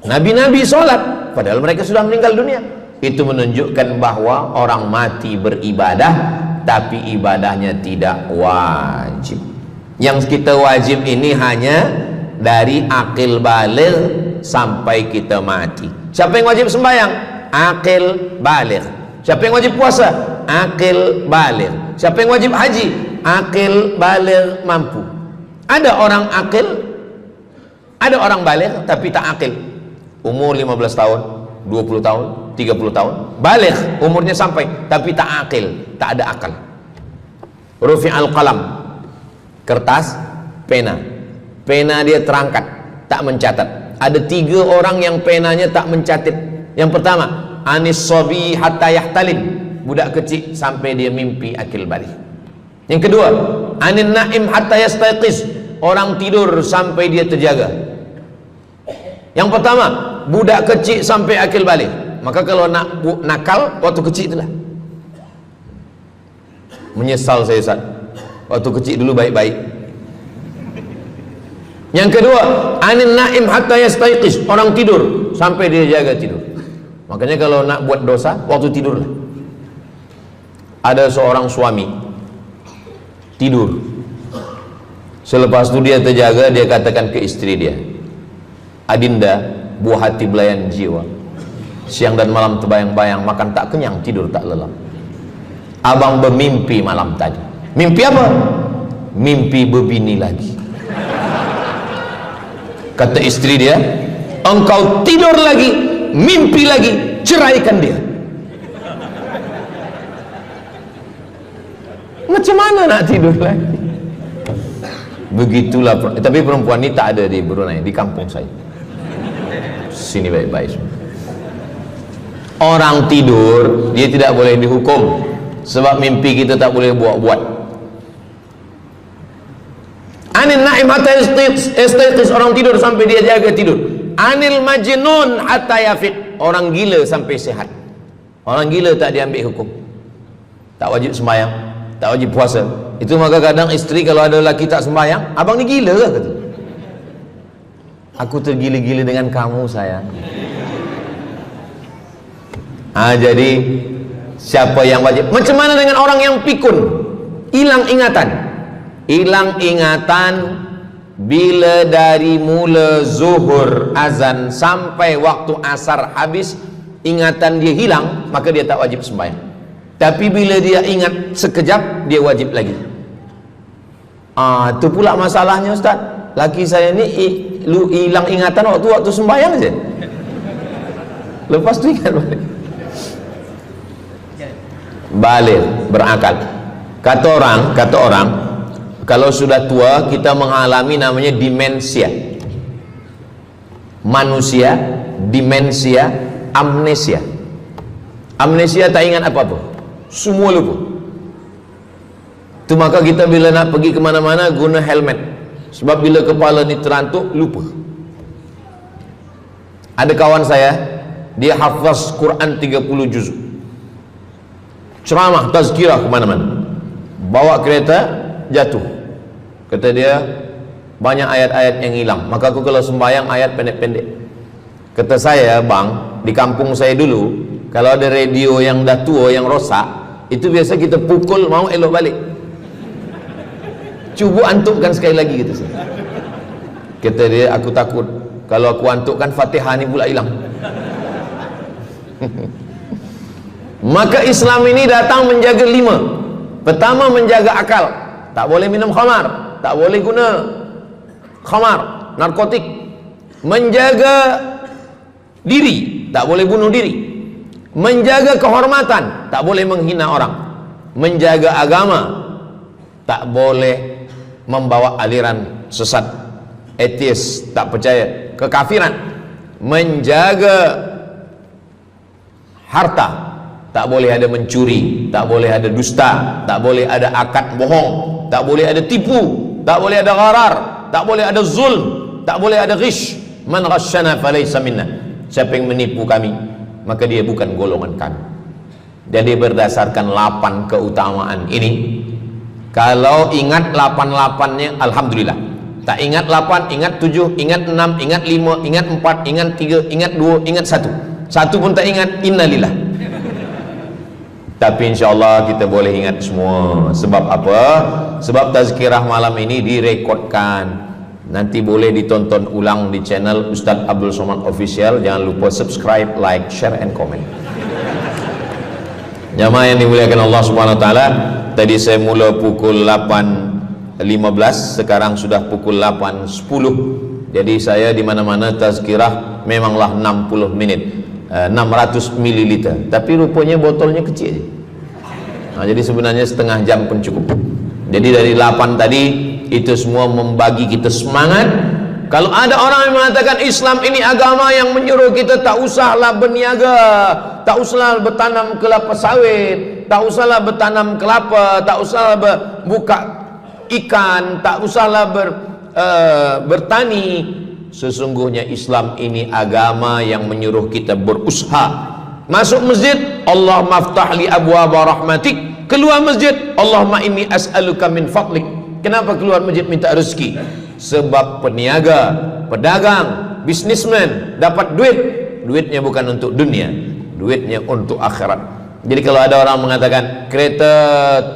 Nabi-Nabi sholat, padahal mereka sudah meninggal dunia. Itu menunjukkan bahwa orang mati beribadah, tapi ibadahnya tidak wajib. Yang kita wajib ini hanya dari akil baligh sampai kita mati. Siapa yang wajib sembahyang? Akil baligh. Siapa yang wajib puasa? Akil baligh. Siapa yang wajib haji? Akil baligh mampu. Ada orang akil, ada orang baligh tapi tak akil. Umur 15 tahun, 20 tahun, 30 tahun, baligh, umurnya sampai, tapi tak akil, tak ada akal. Rufi'al qalam, kertas, pena. Pena dia terangkat, tak mencatat. Ada 3 orang yang penanya tak mencatat. Yang pertama, anis sobi hatta yahtalim, budak kecil sampai dia mimpi akil balik. Yang kedua, anin naim hatta yastayqiz, orang tidur sampai dia terjaga. Yang pertama, budak kecil sampai akil balik. Maka kalau nak nakal waktu kecil itulah. Menyesal saya Ustaz, waktu kecil dulu baik-baik. Yang kedua, anin naim hatta yastayqiz, orang tidur sampai dia jaga tidur. Makanya kalau nak buat dosa waktu tidur. Ada seorang suami tidur, selepas itu dia terjaga, dia katakan ke istri dia, Adinda, buah hati belayan jiwa, siang dan malam terbayang-bayang, makan tak kenyang, tidur tak lelap. Abang bermimpi malam tadi. Mimpi apa? Mimpi berbini lagi. Kata istri dia, engkau tidur lagi, mimpi lagi, ceraikan dia. Macam mana nak tidur lagi? Begitulah. Tapi perempuan ini tak ada di Brunei, di kampung saya. Sini baik-baik. Orang tidur dia tidak boleh dihukum, sebab mimpi kita tak boleh buat-buat. Anil naim hatta yastayqiz, orang tidur sampai dia jaga tidur. Anil majnun hatta yafiq, orang gila sampai sehat. Orang gila tak diambil hukum, tak wajib sembahyang, tak wajib puasa. Itu maka kadang isteri kalau ada lelaki tak sembahyang, abang ni gila ke? Kata, aku tergila-gila dengan kamu sayang. Jadi siapa yang wajib? Macam mana dengan orang yang pikun, hilang ingatan? Hilang ingatan bila dari mula zuhur azan sampai waktu asar habis, ingatan dia hilang, maka dia tak wajib sembahyang. Tapi bila dia ingat sekejap, dia wajib lagi. Itu pula masalahnya Ustaz. Laki saya ni hilang ingatan waktu sembahyang je. Lepas tu ingat balik berakal. Kata orang kalau sudah tua kita mengalami namanya demensia. Manusia demensia, amnesia. Amnesia tak ingat apa-apa, semua lupa. Itu maka kita bila nak pergi ke mana-mana guna helmet, sebab bila kepala ni terantuk lupa. Ada kawan saya, dia hafaz Quran 30 juz, ceramah tazkirah ke mana-mana, bawa kereta jatuh. Kata dia banyak ayat-ayat yang hilang, maka aku kalau sembahyang ayat pendek-pendek. Kata saya, bang, di kampung saya dulu kalau ada radio yang dah tua yang rosak, itu biasa kita pukul mau elok balik. Cuba antukkan sekali lagi, kata saya. Kata dia, aku takut kalau aku antukkan Fatihah ni pula hilang. Maka Islam ini datang menjaga 5. Pertama, menjaga akal. Tak boleh minum khamar, tak boleh guna khamar, narkotik. Menjaga diri, tak boleh bunuh diri. Menjaga kehormatan, tak boleh menghina orang. Menjaga agama, tak boleh membawa aliran sesat, ateis, tak percaya, kekafiran. Menjaga harta, tak boleh ada mencuri, tak boleh ada dusta, tak boleh ada akad bohong, tak boleh ada tipu, tak boleh ada gharar, tak boleh ada zulm, tak boleh ada ghish. Man ghasyana falaysa minna, siapa yang menipu kami maka dia bukan golongan kami. Jadi berdasarkan 8 keutamaan ini, kalau ingat 8-8-nya alhamdulillah. Tak ingat 8, ingat 7, ingat 6, ingat 5, ingat 4, ingat 3, ingat 2, ingat 1. Satu pun tak ingat, innalillah. Tapi insyaAllah kita boleh ingat semua. Sebab apa? Sebab tazkirah malam ini direkodkan. Nanti boleh ditonton ulang di channel Ustaz Abdul Somad Official. Jangan lupa subscribe, like, share, and comment. Jamaah yang dimuliakan Allah Subhanahu Wa Taala, tadi saya mula pukul 8.15, sekarang sudah pukul 8.10. Jadi saya di mana-mana tazkirah memanglah 60 menit, 600 ml. Tapi rupanya botolnya kecil je. Jadi sebenarnya setengah jam pun cukup. Jadi dari 8 tadi itu semua membagi kita semangat. Kalau ada orang yang mengatakan Islam ini agama yang menyuruh kita tak usahlah berniaga, tak usahlah bertanam kelapa sawit, tak usahlah bertanam kelapa, tak usahlah buka ikan, tak usahlah bertani. Sesungguhnya Islam ini agama yang menyuruh kita berusaha. Masuk masjid, Allahumma aftah li abwaaba rahmatik. Keluar masjid, Allahumma inni as'aluka min fadlik. Kenapa keluar masjid minta rezeki? Sebab peniaga, pedagang, bisnismen dapat duit. Duitnya bukan untuk dunia, duitnya untuk akhirat. Jadi kalau ada orang mengatakan kereta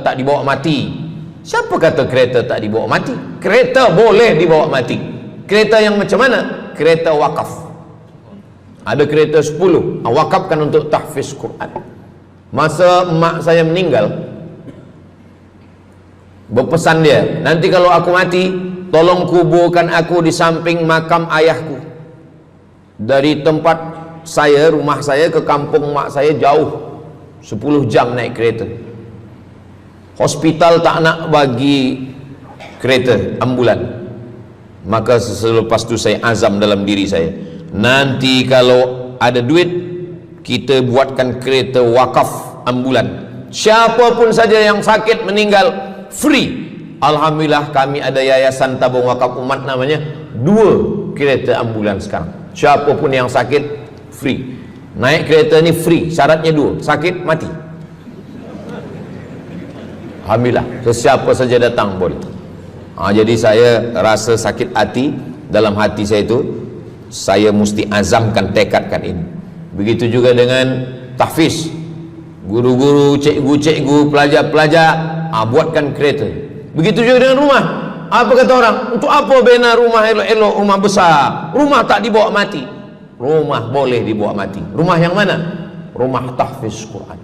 tak dibawa mati, siapa kata kereta tak dibawa mati? Kereta boleh dibawa mati. Kereta yang macam mana? Kereta wakaf. Ada kereta 10, wakafkan untuk tahfiz Quran. Masa mak saya meninggal, berpesan dia, nanti kalau aku mati, tolong kuburkan aku di samping makam ayahku. Dari tempat saya, rumah saya ke kampung mak saya jauh, 10 jam naik kereta. Hospital tak nak bagi kereta ambulan. Maka selepas itu saya azam dalam diri saya, nanti kalau ada duit, kita buatkan kereta wakaf ambulan. Siapapun saja yang sakit meninggal, free, Alhamdulillah kami ada yayasan tabung wakaf umat namanya, 2 kereta ambulans sekarang. Siapapun yang sakit free. Naik kereta ni free, syaratnya 2, sakit mati. Alhamdulillah, sesiapa saja datang boleh. Jadi saya rasa sakit hati, dalam hati saya itu saya mesti azamkan, tekadkan ini. Begitu juga dengan tahfiz, guru-guru, cikgu-cikgu, pelajar-pelajar, buatkan kereta. Begitu juga dengan rumah. Apa kata orang? Untuk apa bina rumah elok-elok, rumah besar? Rumah tak dibawa mati. Rumah boleh dibawa mati. Rumah yang mana? Rumah tahfiz Quran.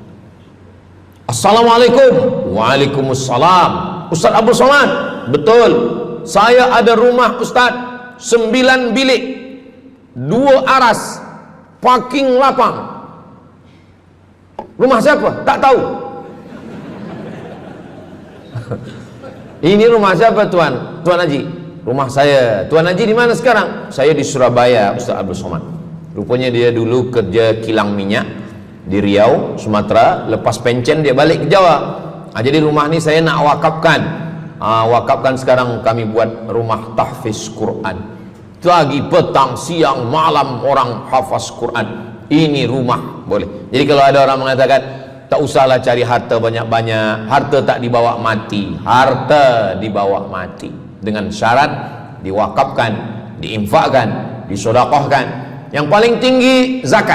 Assalamualaikum. Waalaikumsalam. Ustaz Abdul Somad. Betul. Saya ada rumah Ustaz, 9 bilik, 2 aras, parking lapang. Rumah siapa? Tak tahu. Ini rumah siapa Tuan? Tuan Haji. Rumah saya. Tuan Haji di mana sekarang? Saya di Surabaya, Ustaz Abdul Somad. Rupanya dia dulu kerja kilang minyak di Riau, Sumatera. Lepas pencen dia balik ke Jawa. Jadi rumah ni saya nak wakafkan. Wakafkan sekarang kami buat rumah tahfiz Quran. Pagi, petang, siang, malam orang hafaz Quran. Ini rumah boleh. Jadi kalau ada orang mengatakan tak usahlah cari harta banyak-banyak, harta tak dibawa mati. Harta dibawa mati dengan syarat diwakafkan, diinfakkan, disedekahkan. Yang paling tinggi zakat.